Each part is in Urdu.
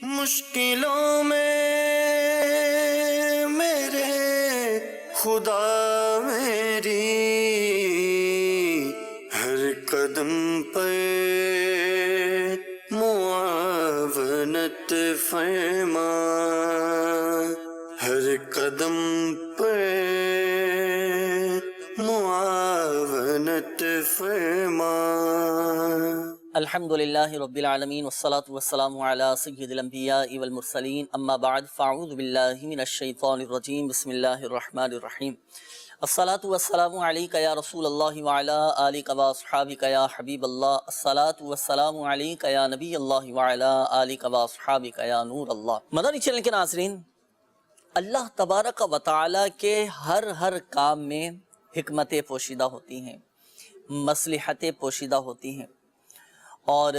مشکلوں میں میرے خدا میری ہر قدم پہ معاونت فرما، ہر قدم پہ معاونت فرما۔ الحمدللہ رب العالمین والصلاة والسلام علی سید الانبیاء والمرسلین، اما بعد فاعوذ باللہ من الشیطان الرجیم، بسم اللہ الرحمن الرحیم۔ الصلاة والسلام علیک یا رسول اللہ وعلی آلک واصحابک یا حبیب اللہ، الصلاة والسلام علیک یا نبی اللہ وعلی آلک واصحابک یا نور اللہ۔ مدنی چینل کے ناظرین، اللہ تبارک و تعالی کے ہر کام میں حکمتیں پوشیدہ ہوتی ہیں، مصلحتیں پوشیدہ ہوتی ہیں، اور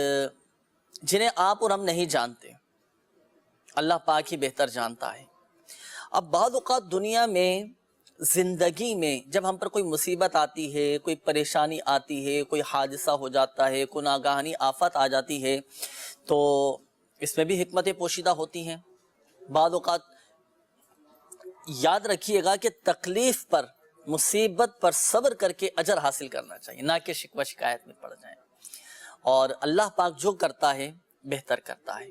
جنہیں آپ اور ہم نہیں جانتے، اللہ پاک ہی بہتر جانتا ہے۔ اب بعض اوقات دنیا میں، زندگی میں جب ہم پر کوئی مصیبت آتی ہے، کوئی پریشانی آتی ہے، کوئی حادثہ ہو جاتا ہے، کوئی ناگہانی آفت آ جاتی ہے، تو اس میں بھی حکمتیں پوشیدہ ہوتی ہیں۔ بعض اوقات یاد رکھیے گا کہ تکلیف پر، مصیبت پر صبر کر کے اجر حاصل کرنا چاہیے، نہ کہ شکوہ شکایت میں پڑ جائیں، اور اللہ پاک جو کرتا ہے بہتر کرتا ہے۔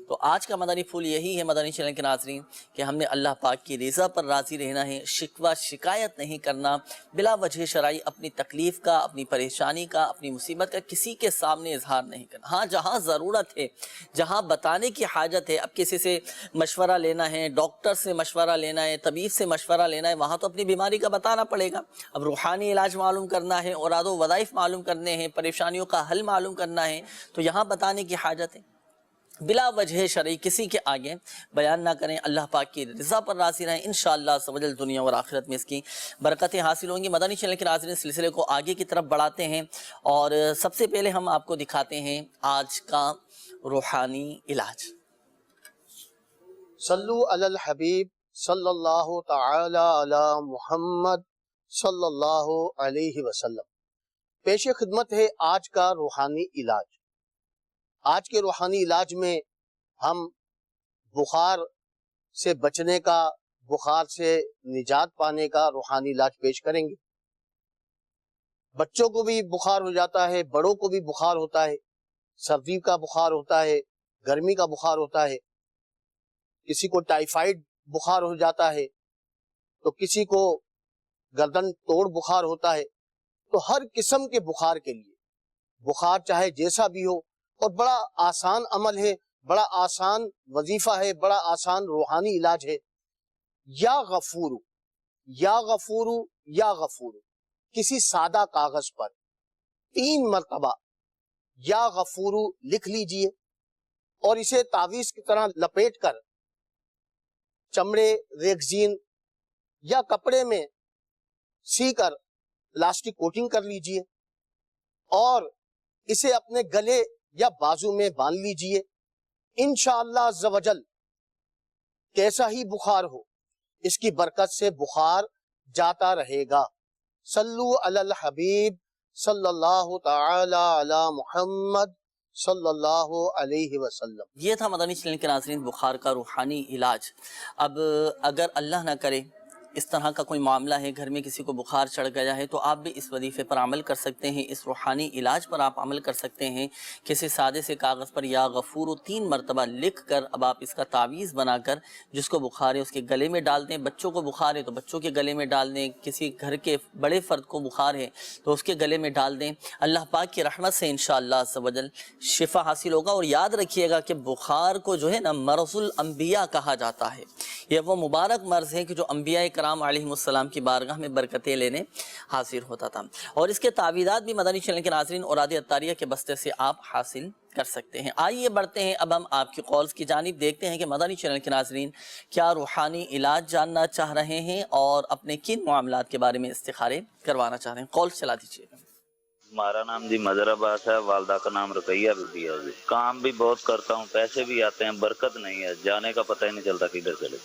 تو آج کا مدنی پھول یہی ہے مدنی چینل کے ناظرین، کہ ہم نے اللہ پاک کی رضا پر راضی رہنا ہے، شکوہ شکایت نہیں کرنا، بلا وجہ شرعی اپنی تکلیف کا، اپنی پریشانی کا، اپنی مصیبت کا کسی کے سامنے اظہار نہیں کرنا۔ ہاں، جہاں ضرورت ہے، جہاں بتانے کی حاجت ہے، اب کسی سے مشورہ لینا ہے، ڈاکٹر سے مشورہ لینا ہے، طبیب سے مشورہ لینا ہے، وہاں تو اپنی بیماری کا بتانا پڑے گا۔ اب روحانی علاج معلوم کرنا ہے، اوراد و وظائف معلوم کرنے ہیں، پریشانیوں کا حل معلوم کرنا ہے، تو یہاں بتانے کی حاجت ہے۔ بلا وجہ شرعی کسی کے آگے بیان نہ کریں، اللہ پاک کی رضا پر راضی رہیں، انشاءاللہ عز و جل دنیا اور آخرت میں اس کی برکتیں حاصل ہوں گی۔ مدنی چینل کے ناظرین، سلسلے کو آگے کی طرف بڑھاتے ہیں، اور سب سے پہلے ہم آپ کو دکھاتے ہیں آج کا روحانی علاج۔ صلو علی الحبیب صلی اللہ تعالی علی محمد صلی اللہ علیہ وسلم۔ پیش خدمت ہے آج کا روحانی علاج۔ آج کے روحانی علاج میں ہم بخار سے بچنے کا، بخار سے نجات پانے کا روحانی علاج پیش کریں گے۔ بچوں کو بھی بخار ہو جاتا ہے، بڑوں کو بھی بخار ہوتا ہے، سردی کا بخار ہوتا ہے، گرمی کا بخار ہوتا ہے، کسی کو ٹائیفائڈ بخار ہو جاتا ہے، تو کسی کو گردن توڑ بخار ہوتا ہے۔ تو ہر قسم کے بخار کے لیے، بخار چاہے جیسا بھی ہو، اور بڑا آسان عمل ہے، بڑا آسان وظیفہ ہے، بڑا آسان روحانی علاج ہے۔ یا غفور، یا غفور، یا غفور، کسی سادہ کاغذ پر 3 مرتبہ یا غفور لکھ لیجئے، اور اسے تعویذ کی طرح لپیٹ کر چمڑے، ریگزین یا کپڑے میں سی کر پلاسٹک کوٹنگ کر لیجئے، اور اسے اپنے گلے یا بازو میں باندھ لیجئے۔ انشاءاللہ عز و جل کیسا ہی بخار ہو، اس کی برکت سے بخار جاتا رہے گا۔ صلو علی الحبیب صلی اللہ تعالی علی محمد صلی اللہ علیہ وسلم۔ یہ تھا مدنی چینل کے ناظرین بخار کا روحانی علاج۔ اب اگر اللہ نہ کرے اس طرح کا کوئی معاملہ ہے، گھر میں کسی کو بخار چڑھ گیا ہے، تو آپ بھی اس وظیفے پر عمل کر سکتے ہیں، اس روحانی علاج پر آپ عمل کر سکتے ہیں۔ کسی سادے سے کاغذ پر یا غفور 3 مرتبہ لکھ کر اب آپ اس کا تعویذ بنا کر جس کو بخار ہے اس کے گلے میں ڈال دیں۔ بچوں کو بخار ہے تو بچوں کے گلے میں ڈال دیں، کسی گھر کے بڑے فرد کو بخار ہے تو اس کے گلے میں ڈال دیں۔ اللہ پاک کی رحمت سے انشاءاللہ عز و جل شفا حاصل ہوگا۔ اور یاد رکھیے گا کہ بخار کو جو ہے نا مرض الانبیاء کہا جاتا ہے۔ یہ وہ مبارک مرض ہے کہ جو انبیاء کرام علیہ السلام کی بارگاہ میں برکتیں لینے حاضر ہوتا تھا، اور اس کے تعویذات بھی مدنی چینل کے ناظرین اوراد عطاریہ کے بستے سے آپ حاصل کر سکتے ہیں۔ آئیے بڑھتے ہیں اب ہم آپ کی کالز کی جانب، دیکھتے ہیں کہ مدنی چینل کے ناظرین کیا روحانی علاج جاننا چاہ رہے ہیں اور اپنے کن معاملات کے بارے میں استخارے کروانا چاہ رہے ہیں۔ کال چلا دیجیے گا۔ ہمارا نام جی مظہر عباس ہے، والدہ کا نام رقیہ بی ہے جی۔ کام بھی بہت کرتا ہوں، پیسے بھی آتے ہیں، برکت نہیں ہے، جانے کا پتہ ہی نہیں چلتا کدھر چلے۔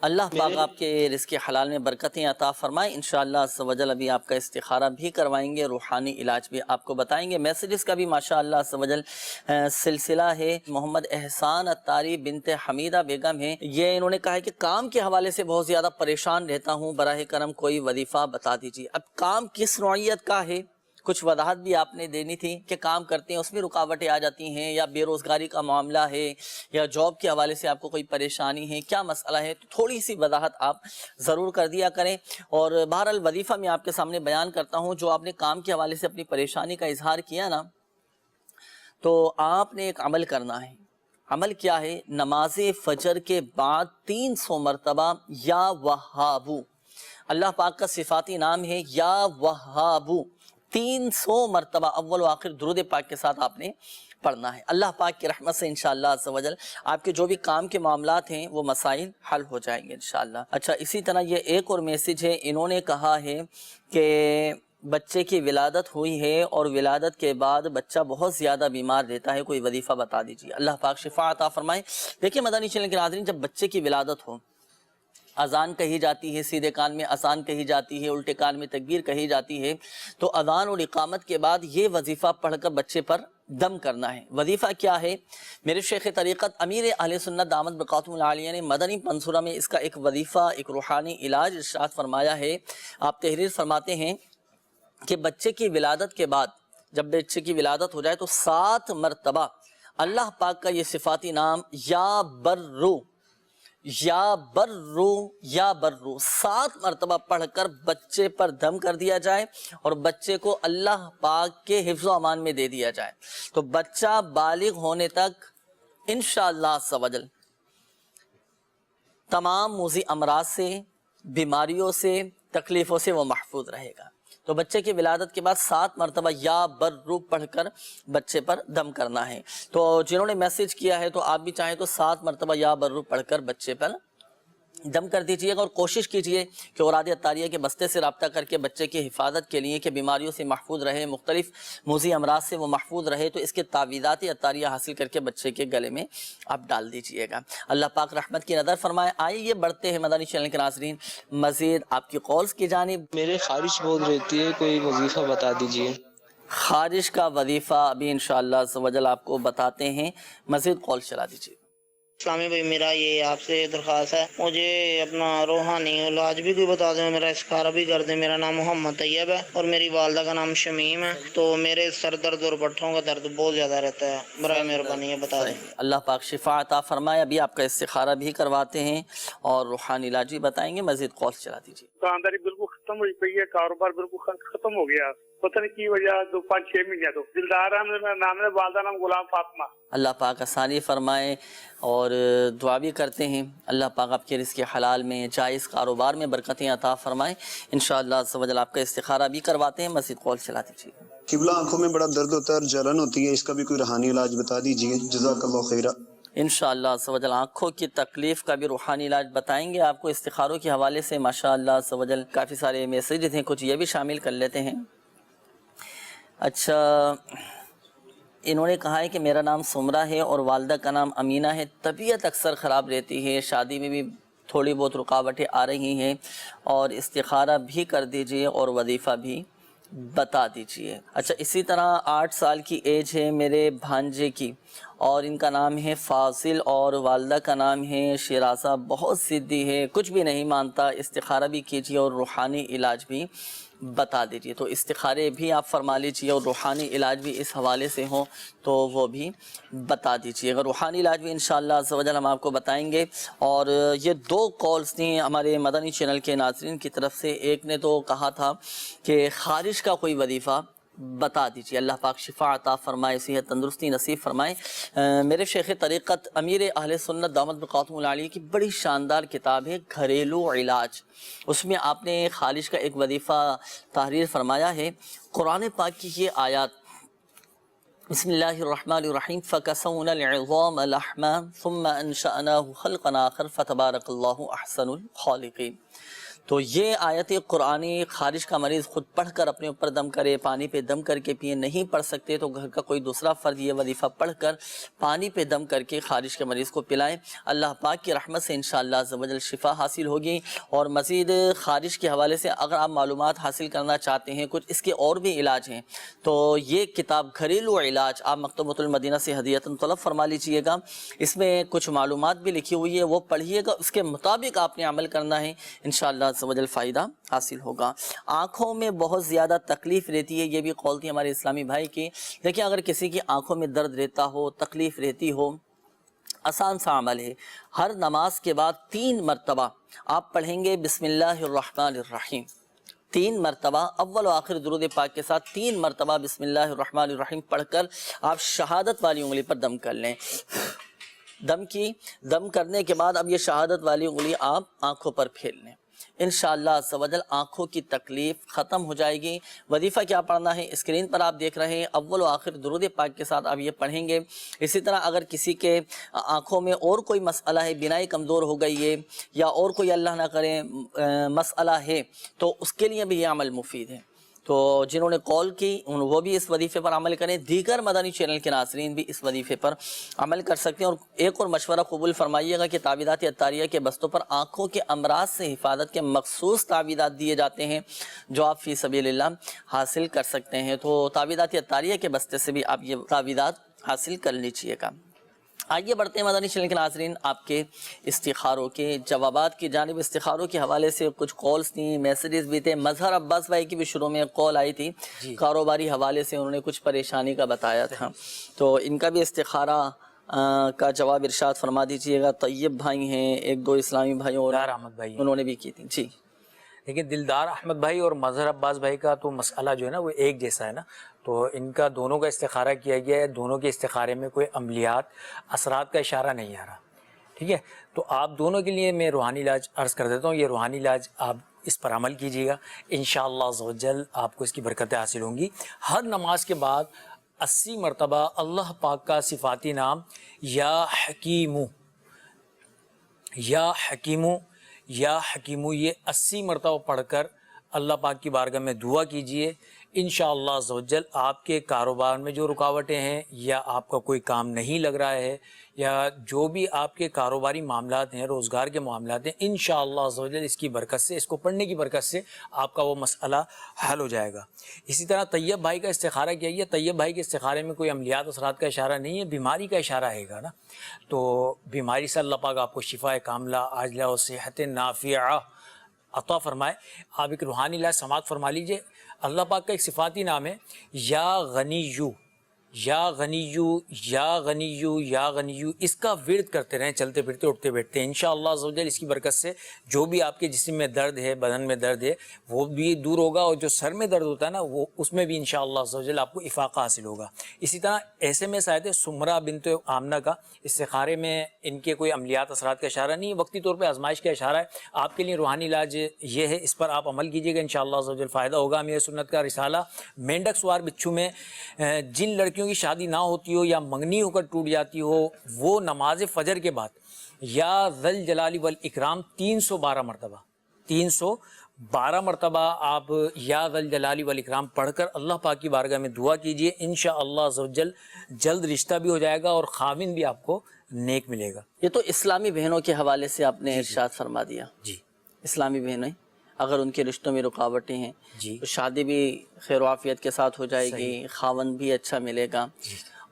اللہ پاک آپ کے رزق حلال میں برکتیں عطا فرمائے. انشاءاللہ عز و جل ابھی آپ کا استخارہ بھی کروائیں گے, روحانی علاج بھی آپ کو بتائیں گے. میسیجز کا بھی ماشاءاللہ عز و جل سلسلہ ہے. محمد احسان اتاری بنت حمیدہ بیگم ہیں, یہ انہوں نے کہا ہے کہ کام کے حوالے سے بہت زیادہ پریشان رہتا ہوں, براہ کرم کوئی وظیفہ بتا دیجیے. اب کام کس نوعیت کا ہے, کچھ وضاحت بھی آپ نے دینی تھی کہ کام کرتے ہیں اس میں رکاوٹیں آ جاتی ہیں, یا بے روزگاری کا معاملہ ہے, یا جاب کے حوالے سے آپ کو کوئی پریشانی ہے, کیا مسئلہ ہے, تو تھوڑی سی وضاحت آپ ضرور کر دیا کریں. اور بہرحال وظیفہ میں آپ کے سامنے بیان کرتا ہوں. جو آپ نے کام کے حوالے سے اپنی پریشانی کا اظہار کیا نا, تو آپ نے ایک عمل کرنا ہے. عمل کیا ہے؟ نماز فجر کے بعد 300 مرتبہ یا وہابو, اللہ پاک کا صفاتی نام ہے یا وہابو, 300 مرتبہ اول و آخر درود پاک کے ساتھ آپ نے پڑھنا ہے. اللہ پاک کی رحمت سے انشاءاللہ عز و جل آپ کے جو بھی کام کے معاملات ہیں وہ مسائل حل ہو جائیں گے انشاءاللہ. اچھا, اسی طرح یہ ایک اور میسیج ہے. انہوں نے کہا ہے کہ بچے کی ولادت ہوئی ہے اور ولادت کے بعد بچہ بہت زیادہ بیمار رہتا ہے, کوئی وظیفہ بتا دیجیے. اللہ پاک شفا عطا فرمائے. دیکھیں مدنی چینل کے ناظرین, جب بچے کی ولادت ہو, اذان کہی جاتی ہے, سیدھے کان میں اذان کہی جاتی ہے, الٹے کان میں تکبیر کہی جاتی ہے, تو اذان اور اقامت کے بعد یہ وظیفہ پڑھ کر بچے پر دم کرنا ہے. وظیفہ کیا ہے؟ میرے شیخ طریقت امیر اہل سنت دامت بقاتم العالیہ نے مدنی منصورہ میں اس کا ایک وظیفہ, ایک روحانی علاج ارشاد فرمایا ہے. آپ تحریر فرماتے ہیں کہ بچے کی ولادت کے بعد, جب بچے کی ولادت ہو جائے تو 7 مرتبہ اللہ پاک کا یہ صفاتی نام یا برو یا برو یا برو 7 مرتبہ پڑھ کر بچے پر دم کر دیا جائے اور بچے کو اللہ پاک کے حفظ و امان میں دے دیا جائے. تو بچہ بالغ ہونے تک انشاءاللہ عز و جل تمام موذی امراض سے, بیماریوں سے, تکلیفوں سے وہ محفوظ رہے گا. تو بچے کی ولادت کے بعد 7 مرتبہ یا برو پڑھ کر بچے پر دم کرنا ہے. تو جنہوں نے میسیج کیا ہے تو آپ بھی چاہیں تو 7 مرتبہ یا برو پڑھ کر بچے پر دم کر دیجئے گا. اور کوشش کیجئے کہ اوراد عطاریہ کے بستے سے رابطہ کر کے بچے کی حفاظت کے لیے کہ بیماریوں سے محفوظ رہے, مختلف موذی امراض سے وہ محفوظ رہے, تو اس کے تعویذات عطاریہ حاصل کر کے بچے کے گلے میں آپ ڈال دیجئے گا. اللہ پاک رحمت کی نظر فرمائے. آئیے بڑھتے ہیں مدنی چینل کے ناظرین مزید آپ کی کالز کی جانب. میرے خارش بہت رہتی ہے, کوئی وظیفہ بتا دیجئے. خارش کا وظیفہ ابھی انشاءاللہ عز و جل آپ کو بتاتے ہیں, مزید کال چلا دیجئے. اسلامی بھائی, میرا یہ آپ سے درخواست ہے, مجھے اپنا روحانی علاج بھی کوئی بتا دیں, میرا استخارہ بھی کر دیں. میرا نام محمد طیب ہے اور میری والدہ کا نام شمیم ہے. تو میرے سر درد اور پٹھوں کا درد بہت زیادہ رہتا ہے, برائے مہربانی یہ بتا دیں. اللہ پاک شفا عطا فرمائے. ابھی آپ کا استخارہ بھی کرواتے ہیں اور روحانی علاج بھی بتائیں گے. مزید کال چلا دیجیے. دکانداری بالکل ختم ہوئی پئی ہے, کاروبار بالکل ختم ہو گیا, پتہ نہیں کی وجہ. 5-6 مہینے تو دلدار ہے, میرا نام ہے, والدہ نام غلام فاطمہ. اللہ پاک آسانی فرمائے اور دعا بھی کرتے ہیں اللہ پاک آپ کے رزق حلال میں, جائز کاروبار میں برکتیں عطا فرمائے. انشاءاللہ عز و جل آپ کا استخارہ بھی کرواتے ہیں. مزید کال چلا دیجیے. قبلہ آنکھوں میں بڑا درد ہوتا ہے اور جلن ہوتی ہے, اس کا بھی کوئی روحانی علاج بتا دیجیے, جزاک اللہ خیرہ. انشاءاللہ عز و جل آنکھوں کی تکلیف کا بھی روحانی علاج بتائیں گے آپ کو. استخاروں کے حوالے سے ماشاءاللہ عز و جل کافی سارے میسیجز ہیں, کچھ یہ بھی شامل کر لیتے ہیں. اچھا, انہوں نے کہا ہے کہ میرا نام سمرہ ہے اور والدہ کا نام امینہ ہے, طبیعت اکثر خراب رہتی ہے, شادی میں بھی تھوڑی بہت رکاوٹیں آ رہی ہیں, اور استخارہ بھی کر دیجئے اور وظیفہ بھی بتا دیجئے. اچھا, اسی طرح 8 سال کی ایج ہے میرے بھانجے کی اور ان کا نام ہے فاضل اور والدہ کا نام ہے شیرازہ. بہت ضدی ہے, کچھ بھی نہیں مانتا. استخارہ بھی کیجئے اور روحانی علاج بھی بتا دیجئے. تو استخارے بھی آپ فرما لیجئے اور روحانی علاج بھی اس حوالے سے ہوں تو وہ بھی بتا دیجئے. اگر روحانی علاج بھی انشاءاللہ عز و جل ہم آپ کو بتائیں گے. اور یہ 2 کالز تھیں ہمارے مدنی چینل کے ناظرین کی طرف سے. ایک نے تو کہا تھا کہ خارش کا کوئی وظیفہ بتا دیجیے. اللہ پاک شفا عطا فرمائے, صحت تندرستی نصیب فرمائے. میرے شیخ طریقت امیر اہل سنت دامت بقاتم العالیہ کی بڑی شاندار کتاب ہے گھریلو علاج, اس میں آپ نے خارش کا ایک وظیفہ تحریر فرمایا ہے. قرآن پاک کی یہ آیات, بسم اللہ الرحمن الرحیم, فَكَسَوْنَا الْعِظَامَ لَحْمًا ثُمَّ أَنشَأْنَاهُ خَلْقًا آخَرَ فَتَبَارَكَ اللَّهُ أَحْسَنُ الْخَالِقِينَ. تو یہ آیت قرآنی خارش کا مریض خود پڑھ کر اپنے اوپر دم کرے، پانی پہ دم کر کے پیے، نہیں پڑھ سکتے تو گھر کا کوئی دوسرا فرد یہ وظیفہ پڑھ کر پانی پہ دم کر کے خارش کے مریض کو پلائیں۔ اللہ پاک کی رحمت سے انشاءاللہ عز و جل شفا حاصل ہوگی۔ اور مزید خارش کے حوالے سے اگر آپ معلومات حاصل کرنا چاہتے ہیں، کچھ اس کے اور بھی علاج ہیں، تو یہ کتاب گھریلو علاج آپ مکتبۃ المدینہ سے ہدیۃً طلب فرما لیجئے گا۔ اس میں کچھ معلومات بھی لکھی ہوئی ہے، وہ پڑھیے گا، اس کے مطابق آپ نے عمل کرنا ہے، انشاءاللہ عز و جل فائدہ حاصل ہوگا۔ آنکھوں میں بہت زیادہ تکلیف رہتی ہے، یہ بھی قول تھی ہمارے اسلامی بھائی کی۔ دیکھیں اگر کسی کی آنکھوں میں درد رہتا ہو، تکلیف رہتی ہو، آسان سا عمل ہے، ہر نماز کے بعد 3 مرتبہ آپ پڑھیں گے بسم اللہ الرحمن الرحیم، 3 مرتبہ اول و آخر درود پاک کے ساتھ 3 مرتبہ بسم اللہ الرحمن الرحیم پڑھ کر آپ شہادت والی انگلی پر دم کر لیں۔ دم کرنے کے بعد اب یہ شہادت والی انگلی آپ آنکھوں پر پھیر لیں، انشاءاللہ عز و جل آنکھوں کی تکلیف ختم ہو جائے گی۔ وظیفہ کیا پڑھنا ہے اسکرین پر آپ دیکھ رہے ہیں، اول و آخر درود پاک کے ساتھ آپ یہ پڑھیں گے۔ اسی طرح اگر کسی کے آنکھوں میں اور کوئی مسئلہ ہے، بینائی کمزور ہو گئی ہے یا اور کوئی اللہ نہ کرے مسئلہ ہے، تو اس کے لیے بھی یہ عمل مفید ہے۔ تو جنہوں نے کال کی وہ بھی اس وظیفے پر عمل کریں، دیگر مدنی چینل کے ناظرین بھی اس وظیفے پر عمل کر سکتے ہیں۔ اور ایک اور مشورہ قبول فرمائیے گا کہ تعویذات عطاریہ کے بستوں پر آنکھوں کے امراض سے حفاظت کے مخصوص تعویذات دیے جاتے ہیں جو آپ فی سبیل اللہ حاصل کر سکتے ہیں، تو تعویذات عطاریہ کے بستے سے بھی آپ یہ تعویذات حاصل کر لیجیے گا۔ آئیے بڑھتے ہیں مدنی چینل کے ناظرین آپ کے استخاروں کے جوابات کی جانب۔ استخاروں کے حوالے سے کچھ کالز تھیں، میسیجز بھی تھے۔ مظہر عباس بھائی کی بھی شروع میں کال آئی تھی، کاروباری حوالے سے انہوں نے کچھ پریشانی کا بتایا تھا، تو ان کا بھی استخارہ کا جواب ارشاد فرما دیجیے گا۔ طیب بھائی ہیں، 1-2 اسلامی بھائی اور احمد بھائی انہوں نے بھی کی تھی۔ جی لیکن دلدار احمد بھائی اور مظہر عباس بھائی کا تو مسئلہ جو ہے نا وہ ایک جیسا ہے نا، تو ان کا دونوں کا استخارہ کیا گیا ہے، دونوں کے استخارے میں کوئی عملیات اثرات کا اشارہ نہیں آ رہا، ٹھیک ہے؟ تو آپ دونوں کے لیے میں روحانی علاج عرض کر دیتا ہوں، یہ روحانی علاج آپ اس پر عمل کیجیے گا، انشاءاللہ عز و جل آپ کو اس کی برکتیں حاصل ہوں گی۔ ہر نماز کے بعد 80 مرتبہ اللہ پاک کا صفاتی نام یا حکیمو یا حکیمو یا حکیمو یہ 80 مرتبہ پڑھ کر اللہ پاک کی بارگاہ میں دعا کیجئے، انشاءاللہ عز و جل آپ کے کاروبار میں جو رکاوٹیں ہیں یا آپ کا کوئی کام نہیں لگ رہا ہے یا جو بھی آپ کے کاروباری معاملات ہیں، روزگار کے معاملات ہیں، انشاءاللہ عز و جل اس کی برکت سے، اس کو پڑھنے کی برکت سے آپ کا وہ مسئلہ حل ہو جائے گا۔ اسی طرح طیب بھائی کا استخارہ کیا گیا، طیب بھائی کے استخارے میں کوئی عملیات اثرات کا اشارہ نہیں ہے، بیماری کا اشارہ ہے گا نا، تو بیماری سے اللہ پاک آپ کو شفا کاملہ عاجلہ و صحت نافعہ عطا فرمائے۔ آپ ایک روحانی علاج سماعت فرما لیجئے۔ اللہ پاک کا ایک صفاتی نام ہے یا غنیو یا غنیو یا غنیو یا غنیو، اس کا ورد کرتے رہیں، چلتے پھرتے اٹھتے بیٹھتے ہیں، انشاءاللہ عز و جل اس کی برکت سے جو بھی آپ کے جسم میں درد ہے، بدن میں درد ہے، وہ بھی دور ہوگا، اور جو سر میں درد ہوتا ہے نا وہ اس میں بھی انشاءاللہ عز و جل آپ کو افاقہ حاصل ہوگا۔ اسی طرح ایسے میں آئے تھے سمرہ بنت آمنہ کا استخارے میں ان کے کوئی عملیات اثرات کا اشارہ نہیں ہے، وقتی طور پہ آزمائش کا اشارہ ہے۔ آپ کے لیے روحانی علاج یہ ہے، اس پر آپ عمل کیجیے گا، انشاءاللہ عز و جل فائدہ ہوگا۔ امیر سنت کا رسالہ مینڈک سوار بچھو میں جن لڑکیوں کی شادی نہ ہوتی ہو یا منگنی ہو کر ٹوٹ جاتی ہو، وہ نماز فجر کے بعد یا ذل جلال والاکرام 312 مرتبہ 312 مرتبہ آپ یا ذل جلال والاکرام پڑھ کر اللہ پاک کی بارگاہ میں دعا کیجئے، انشاءاللہ عز و جل جلد رشتہ بھی ہو جائے گا اور خاوند بھی آپ کو نیک ملے گا۔ یہ تو اسلامی بہنوں کے حوالے سے آپ نے ارشاد فرما دیا۔ جی اسلامی بہنیں اگر ان کے رشتوں میں رکاوٹیں ہیں جی تو شادی بھی خیر و عافیت کے ساتھ ہو جائے گی، خاوند بھی اچھا ملے گا۔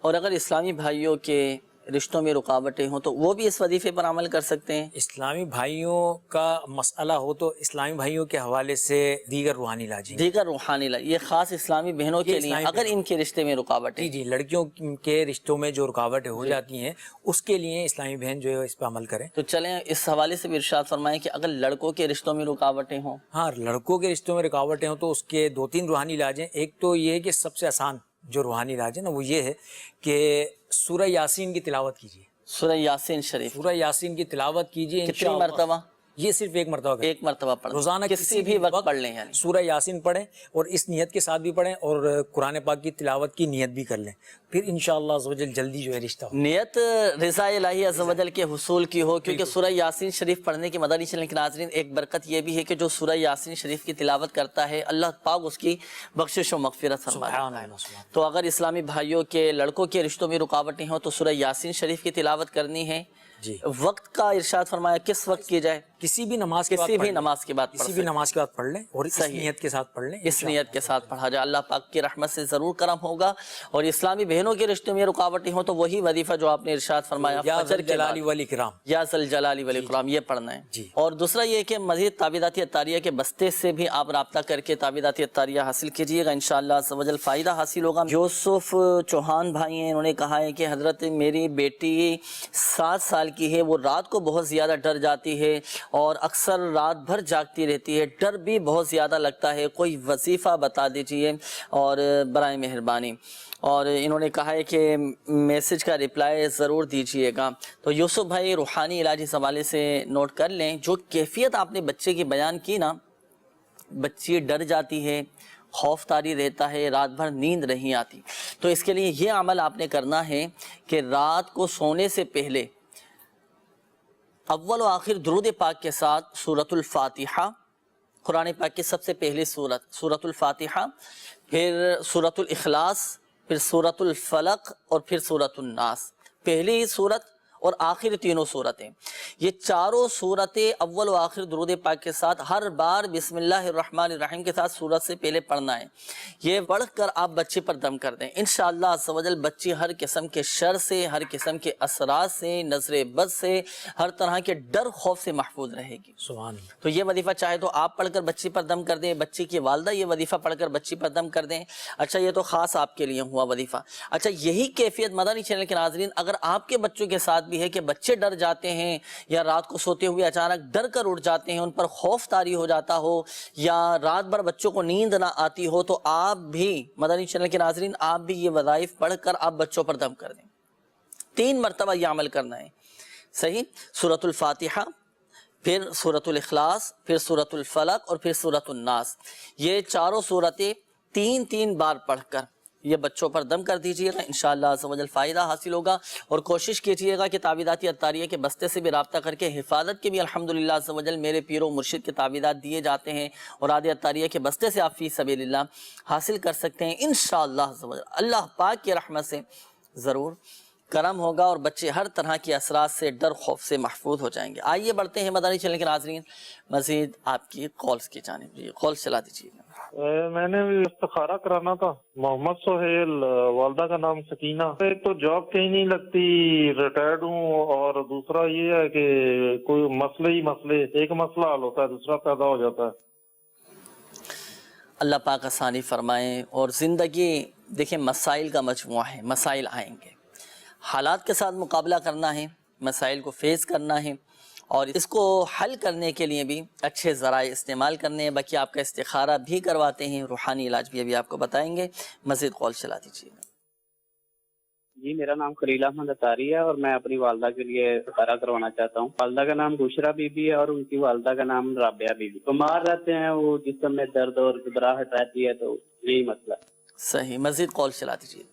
اور اگر اسلامی بھائیوں کے رشتوں میں رکاوٹیں ہوں تو وہ بھی اس وظیفے پر عمل کر سکتے ہیں۔ اسلامی بھائیوں کا مسئلہ ہو تو اسلامی بھائیوں کے حوالے سے دیگر روحانی علاج ہیں۔ دیگر روحانی علاج یہ خاص اسلامی بہنوں کے لیے اگر ان کے رشتے میں رکاوٹیں، جی لڑکیوں کے رشتوں میں جو رکاوٹیں ہو جاتی ہیں اس کے لیے اسلامی بہن جو ہے اس پہ عمل کریں۔ تو چلیں اس حوالے سے بھی ارشاد فرمائیں کہ اگر لڑکوں کے رشتوں میں رکاوٹیں ہوں، ہاں لڑکوں کے رشتوں میں رکاوٹیں ہوں تو اس کے 2-3 روحانی علاج ہیں۔ ایک تو یہ ہے کہ سب سے آسان جو روحانی علاج ہے نا وہ یہ ہے کہ سورہ یاسین کی تلاوت کیجیے، سورہ یاسین شریف سورہ یاسین کی تلاوت کیجیے، کتنی مرتبہ؟ یہ صرف ایک مرتبہ کریں. ایک مرتبہ پڑھیں، روزانہ کسی بھی وقت پڑھ لیں، یعنی سورہ یاسین پڑھیں اور اس نیت کے ساتھ بھی پڑھیں اور قرآن پاک کی تلاوت کی نیت بھی کر لیں، پھر انشاءاللہ عز و جل جلدی جو ہے رشتہ ہو. نیت رضا الہی عز و جل کے حصول کی ہو، کیونکہ سورہ یاسین شریف پڑھنے کی مدنی چینل کے ناظرین ایک برکت یہ بھی ہے کہ جو سورہ یاسین شریف کی تلاوت کرتا ہے اللہ پاک اس کی بخشش و مغفرت فرماتا ہے. تو اگر اسلامی بھائیوں کے لڑکوں کے رشتوں میں رکاوٹیں ہوں تو سورہ یاسین شریف کی تلاوت کرنی ہے. جی وقت کا ارشاد فرمایا کس وقت کی جائے؟ کسی بھی نماز کے بعد کسی بھی پڑھ لیں. نماز کے بعد کسی بھی نماز کے بعد پڑھ لیں اور اس صحیح. نیت کے ساتھ پڑھ لیں، اس نیت کے ساتھ پڑھا جائے. اللہ پاک کی رحمت سے ضرور کرم ہوگا. اور اسلامی بہنوں کے رشتوں میں رکاوٹیں ہوں تو وہی وظیفہ جو آپ نے ارشاد فرمایا یا فجر کے بعد، جلالی والاکرام، یا ذل جلالی والاکرام، یہ پڑھنا ہے. جی. اور دوسرا یہ کہ مزید تعویذات اتاریہ کے بستے سے بھی آپ رابطہ کر کے تعویذات اتاریہ حاصل کیجئے گا، انشاءاللہ عز و جل فائدہ حاصل ہوگا. یوسف چوہان بھائی ہیں، انہوں نے کہا ہے کہ حضرت میری بیٹی 7 سال کی ہے، وہ رات کو بہت زیادہ ڈر جاتی ہے اور اکثر رات بھر جاگتی رہتی ہے، ڈر بھی بہت زیادہ لگتا ہے، کوئی وظیفہ بتا دیجئے اور برائے مہربانی. اور انہوں نے کہا ہے کہ میسج کا رپلائی ضرور دیجئے گا. تو یوسف بھائی روحانی علاج اس حوالے سے نوٹ کر لیں. جو کیفیت آپ نے بچے کی بیان کی نا، بچی ڈر جاتی ہے، خوف طاری رہتا ہے، رات بھر نیند نہیں آتی، تو اس کے لیے یہ عمل آپ نے کرنا ہے کہ رات کو سونے سے پہلے اول و آخر درود پاک کے ساتھ سورۃ الفاتحہ، قرآن پاک کی سب سے پہلی سورۃ الفاتحہ، پھر سورۃ الاخلاص، پھر سورۃ الفلق اور پھر سورۃ الناس. پہلی سورت اور آخر تینوں صورتیں، یہ چاروں صورتیں اول و آخر درود پاک کے ساتھ ہر بار بسم اللہ الرحمن الرحیم کے ساتھ سورت سے پہلے پڑھنا ہے. یہ پڑھ کر آپ بچے پر دم کر دیں، انشاءاللہ عز و جل بچی ہر قسم کے شر سے، ہر قسم کے اثرات سے، نظر بد سے، ہر طرح کے ڈر خوف سے محفوظ رہے گی. سبحان اللہ. تو یہ وظیفہ چاہے تو آپ پڑھ کر بچی پر دم کر دیں، بچی کی والدہ یہ وظیفہ پڑھ کر بچی پر دم کر دیں. اچھا یہ تو خاص آپ کے لیے ہوا وظیفہ. اچھا یہی کیفیت مدنی چینل کے ناظرین اگر آپ کے بچوں کے ساتھ بھی ہے کہ بچے ڈر جاتے ہیں یا رات کو سوتے ہوئے اچانک ڈر کر اٹھ جاتے ہیں، ان پر خوف طاری ہو جاتا ہو یا رات بھر بچوں کو نیند نہ آتی ہو، تو آپ بھی مدنی چینل کے ناظرین آپ بھی یہ وظائف پڑھ کر آپ بچوں پر دم کر دیں. 3 مرتبہ یہ عمل کرنا ہے. صحیح. سورۃ الفاتحہ، پھر سورۃ الاخلاص، پھر سورۃ الفلق اور پھر سورۃ الناس. یہ چاروں صورتیں 3 بار پڑھ کر یہ بچوں پر دم کر دیجئے گا، انشاءاللہ عز و جل فائدہ حاصل ہوگا. اور کوشش کیجئے گا کہ تعویذات اتاریہ کے بستے سے بھی رابطہ کر کے حفاظت کے بھی الحمدللہ عز و جل میرے پیر و مرشد کے تعویذات دیے جاتے ہیں اور آدھے اتاریہ کے بستے سے آپ فی سبیل اللہ حاصل کر سکتے ہیں انشاءاللہ عز و جل. اللہ پاک کی رحمت سے ضرور کرم ہوگا اور بچے ہر طرح کے اثرات سے، ڈر خوف سے محفوظ ہو جائیں گے. آئیے بڑھتے ہیں مدنی چینل کے ناظرین مزید آپ کی کالز کی جانب. جی کال چلا دیجیے گا. میں نے استخارہ کرانا تھا. محمد سہیل، والدہ کا نام سکینہ. ایک تو جاب کہیں نہیں لگتی، ریٹائرڈ ہوں، اور دوسرا یہ ہے کہ کوئی مسئلے ایک مسئلہ حل ہوتا ہے دوسرا پیدا ہو جاتا ہے. اللہ پاک آسانی فرمائیں. اور زندگی دیکھیں مسائل کا مجموعہ ہے، مسائل آئیں گے، حالات کے ساتھ مقابلہ کرنا ہے، مسائل کو فیس کرنا ہے اور اس کو حل کرنے کے لیے بھی اچھے ذرائع استعمال کرنے ہیں. باقی آپ کا استخارہ بھی کرواتے ہیں، روحانی علاج بھی ابھی آپ کو بتائیں گے. مزید کال چلا دیجیے گا. جی میرا نام خلیل احمد اتاری ہے اور میں اپنی والدہ کے لیے استخارہ کروانا چاہتا ہوں. والدہ کا نام بشرا بی بی ہے اور ان کی والدہ کا نام رابعہ بی بی. بیمار رہتے ہیں، وہ جسم میں درد اور گھبراہٹ رہتی ہے، تو یہی مسئلہ. صحیح. مزید کال چلا دیجیے.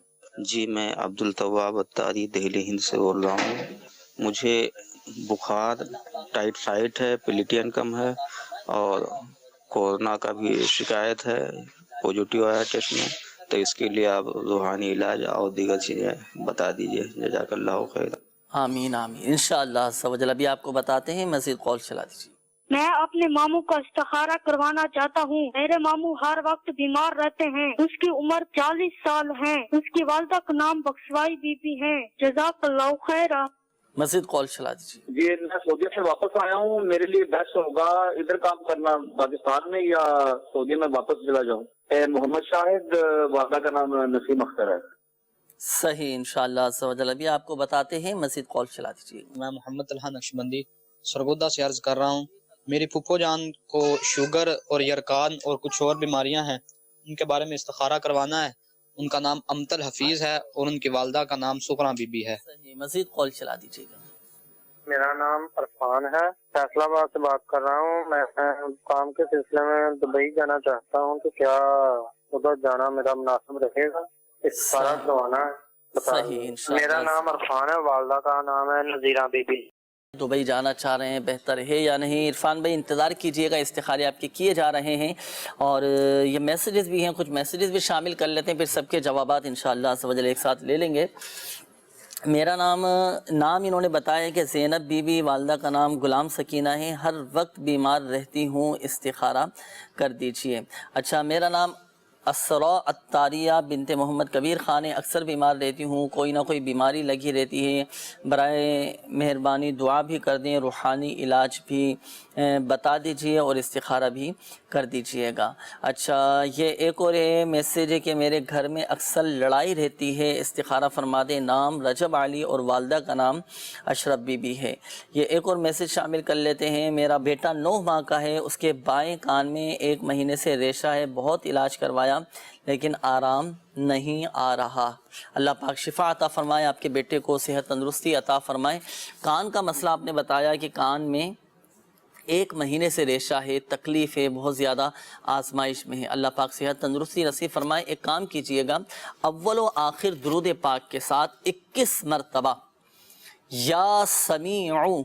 جی میں عبدالتواب اتاری دہلی ہند سے بول رہا ہوں. مجھے بخار، ٹائیفائڈ ہے، پلیٹین کم ہے اور کورونا کا بھی شکایت ہے، پوزیٹیو آیا ٹیسٹ میں. تو اس کے لیے آپ روحانی علاج اور دیگر چیزیں بتا دیجیے. جزاک اللہ خیر. آمین آمین. انشاءاللہ عز و جل ابھی آپ کو بتاتے ہیں. مزید کال چلا دیجیے. میں اپنے ماموں کا استخارہ کروانا چاہتا ہوں. میرے ماموں ہر وقت بیمار رہتے ہیں. اس کی عمر 40 سال ہے. اس کی والدہ کا نام بخشوائی بی بی ہے. جزاک اللہ خیر. مزید کال چلا دیجیے. جی میں سعودیہ سے واپس آیا ہوں. میرے لیے بیسٹ ہوگا ادھر کام کرنا پاکستان میں یا سعودیہ میں واپس چلا جاؤں. محمد شاہد، والدہ کا نام نسیم اختر ہے. صحیح. انشاءاللہ عز و جل ابھی آپ کو بتاتے ہیں. مزید کال چلا دیجیے. میں محمد طلحہ نقشبندی سرگودا سے عرض کر رہا ہوں. میری پھپھو جان کو شوگر اور یرکان اور کچھ اور بیماریاں ہیں، ان کے بارے میں استخارہ کروانا ہے. ان کا نام امتل حفیظ ہے اور ان کی والدہ کا نام سکھرا بی بی ہے. صحیح. مزید کال چلا دیجیے گا. میرا نام عرفان ہے، فیصلہ آباد سے بات کر رہا ہوں۔ میں کام کے سلسلے میں دبئی جانا چاہتا ہوں، تو کیا ادھر جانا میرا مناسب رہے گا؟ استخارہ کروانا ہے۔ میرا نام عرفان ہے، والدہ کا نام ہے نذیرہ بی بی۔ دبئی جانا چاہ رہے ہیں، بہتر ہے یا نہیں؟ عرفان بھائی انتظار کیجئے گا، استخارے آپ کے کیے جا رہے ہیں، اور یہ میسیجز بھی ہیں، کچھ میسیجز بھی شامل کر لیتے ہیں، پھر سب کے جوابات انشاءاللہ عز و جل ایک ساتھ لے لیں گے۔ میرا نام انہوں نے بتایا کہ زینب بی بی، والدہ کا نام غلام سکینہ ہے، ہر وقت بیمار رہتی ہوں، استخارہ کر دیجئے۔ اچھا، میرا نام اسراء الطاریہ بنت محمد کبیر خان ہے، اکثر بیمار رہتی ہوں، کوئی نہ کوئی بیماری لگی رہتی ہے، برائے مہربانی دعا بھی کر دیں، روحانی علاج بھی بتا دیجئے اور استخارہ بھی کر دیجئے گا۔ اچھا، یہ ایک اور میسیج ہے کہ میرے گھر میں اکثر لڑائی رہتی ہے، استخارہ فرما دیں، نام رجب علی اور والدہ کا نام اشرف بی بی ہے۔ یہ ایک اور میسیج شامل کر لیتے ہیں، میرا بیٹا 9 ماہ کا ہے، اس کے بائیں کان میں 1 مہینے سے ریشہ ہے، بہت علاج کروایا لیکن آرام نہیں آ رہا، اللہ پاک شفا عطا فرمائے، آپ کے بیٹے کو صحت تندرستی عطا فرمائے۔ کان کا مسئلہ آپ نے بتایا کہ کان میں 1 مہینے سے ریشہ ہے، تکلیف ہے، بہت زیادہ آزمائش میں ہے، اللہ پاک صحت تندرستی نصیب فرمائے۔ ایک کام کیجئے گا، اول و آخر درود پاک کے ساتھ 21 مرتبہ یا سمیعو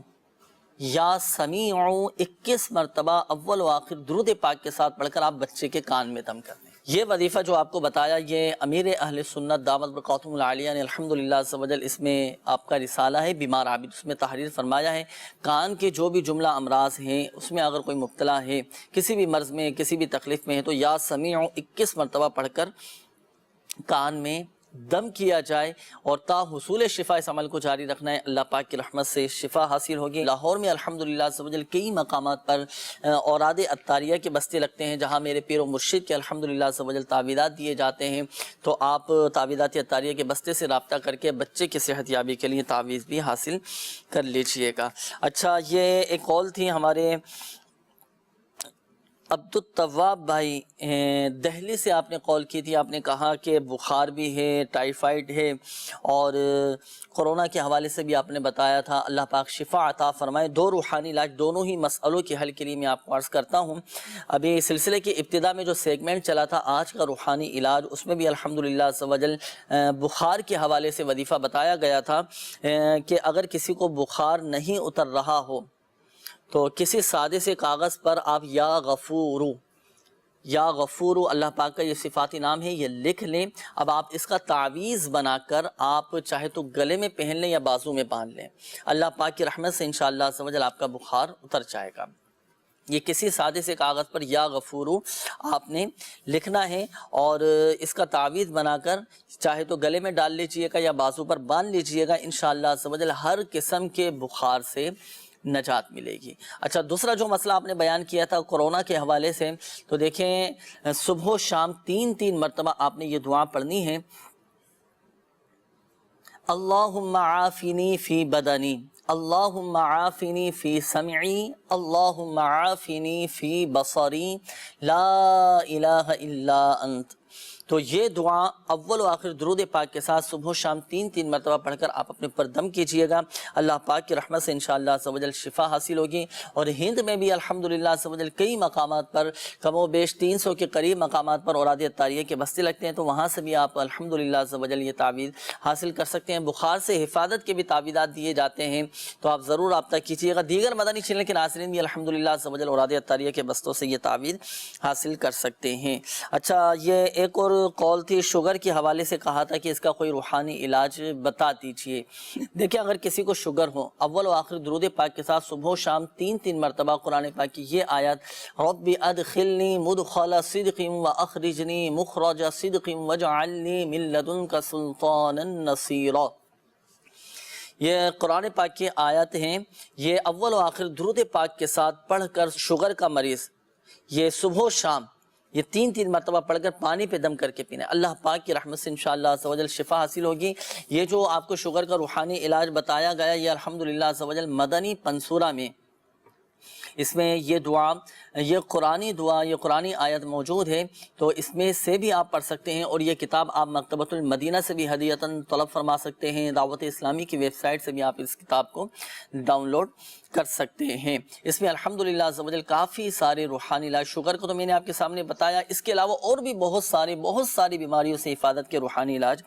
21 مرتبہ اول و آخر درود پاک کے ساتھ پڑھ کر آپ بچے کے کان میں دم کر دیں۔ یہ وظیفہ جو آپ کو بتایا، یہ امیر اہل سنت دامت برکاتہم العالیہ نے الحمدللہ عز و جل اس میں آپ کا رسالہ ہے بیمار عابد، اس میں تحریر فرمایا ہے، کان کے جو بھی جملہ امراض ہیں اس میں اگر کوئی مبتلا ہے، کسی بھی مرض میں، کسی بھی تکلیف میں ہے، تو یا سمیع 21 مرتبہ پڑھ کر کان میں دم کیا جائے، اور تا حصول شفا اس عمل کو جاری رکھنا ہے، اللہ پاک کی رحمت سے شفا حاصل ہوگی۔ لاہور میں الحمدللہ عز و جل کئی مقامات پر اوراد عطاریہ کے بستے لگتے ہیں، جہاں میرے پیر و مرشد کے الحمدللہ عز و جل تعویذات دیے جاتے ہیں، تو آپ تعویذات عطاریہ کے بستے سے رابطہ کر کے بچے کی صحت یابی کے لیے تعویذ بھی حاصل کر لیجئے گا۔ اچھا، یہ ایک کال تھی ہمارے عبدالطواب بھائی، دہلی سے آپ نے کال کی تھی، آپ نے کہا کہ بخار بھی ہے، ٹائیفائڈ ہے، اور کورونا کے حوالے سے بھی آپ نے بتایا تھا، اللہ پاک شفا عطا فرمائے۔ 2 روحانی علاج، دونوں ہی مسئلوں کے حل کے لیے میں آپ کو عرض کرتا ہوں۔ ابھی سلسلے کی ابتدا میں جو سیگمنٹ چلا تھا آج کا روحانی علاج، اس میں بھی الحمدللہ عز و جل بخار کے حوالے سے وظیفہ بتایا گیا تھا کہ اگر کسی کو بخار نہیں اتر رہا ہو تو کسی سادے سے کاغذ پر آپ یا غفورو اللہ پاک کا یہ صفاتی نام ہے، یہ لکھ لیں۔ اب آپ اس کا تعویذ بنا کر آپ چاہے تو گلے میں پہن لیں یا بازو میں باندھ لیں، اللہ پاک کی رحمت سے انشاءاللہ عز و جل آپ کا بخار اتر جائے گا۔ یہ کسی سادے سے کاغذ پر یا غفورو آپ نے لکھنا ہے، اور اس کا تعویذ بنا کر چاہے تو گلے میں ڈال لیجئے گا یا بازو پر باندھ لیجئے گا، انشاءاللہ عز و جل ہر قسم کے بخار سے نجات ملے گی۔ اچھا، دوسرا جو مسئلہ آپ نے بیان کیا تھا کورونا کے حوالے سے، تو دیکھیں صبح و شام 3 مرتبہ آپ نے یہ دعا پڑھنی ہے، اللہم عافنی فی بدنی، اللہم عافنی فی سمعی، اللہم عافنی فی بصری، لا الہ الا انت۔ تو یہ دعا اول و آخر درود پاک کے ساتھ صبح و شام 3 مرتبہ پڑھ کر آپ اپنے پر دم کیجئے گا، اللہ پاک کی رحمت سے انشاءاللہ عز و جل شفا حاصل ہوگی۔ اور ہند میں بھی الحمدللہ عز و جل کئی مقامات پر، کم و بیش 300 کے قریب مقامات پر اوراد عطاریہ کے بستے لگتے ہیں، تو وہاں سے بھی آپ الحمدللہ عز و جل یہ تعویذ حاصل کر سکتے ہیں۔ بخار سے حفاظت کے بھی تعویذات دیے جاتے ہیں، تو آپ ضرور رابطہ کیجئے گا۔ دیگر مدنی چینل کے ناظرین بھی الحمدللہ عز و جل اوراد عطاریہ کے بستوں سے یہ تعویذ حاصل کر سکتے ہیں۔ اچھا، یہ ایک اور کال تھی، شوگر کے حوالے سے کہا تھا کہ اس کا کوئی روحانی علاج بتا دیجئے۔ دیکھیں، اگر کسی کو شوگر ہو، اول و آخر درود پاک کے ساتھ صبح و شام 3 مرتبہ قرآن پاک کی یہ آیت، رب ادخلنی مدخل صدق واخرجنی مخرج صدق واجعلنی من لدنک سلطانا نصیرا، یہ قرآن پاک کی آیت ہیں، یہ اول و آخر درود پاک کے ساتھ پڑھ کر شوگر کا مریض یہ صبح و شام یہ 3 مرتبہ پڑھ کر پانی پہ دم کر کے پینا ہے، اللہ پاک کی رحمت سے انشاءاللہ عز و جل شفا حاصل ہوگی۔ یہ جو آپ کو شوگر کا روحانی علاج بتایا گیا، یہ الحمدللہ عز و جل مدنی پنصورہ میں اس میں یہ دعا، یہ قرآنی دعا، یہ قرآنی آیت موجود ہے، تو اس میں سے بھی آپ پڑھ سکتے ہیں، اور یہ کتاب آپ مکتبۃ المدینہ سے بھی ہدیتاً طلب فرما سکتے ہیں، دعوت اسلامی کی ویب سائٹ سے بھی آپ اس کتاب کو ڈاؤن لوڈ کر سکتے ہیں۔ اس میں الحمدللہ عز و جل کافی سارے روحانی علاج، شوگر کو تو میں نے آپ کے سامنے بتایا، اس کے علاوہ اور بھی بہت ساری بیماریوں سے حفاظت کے روحانی علاج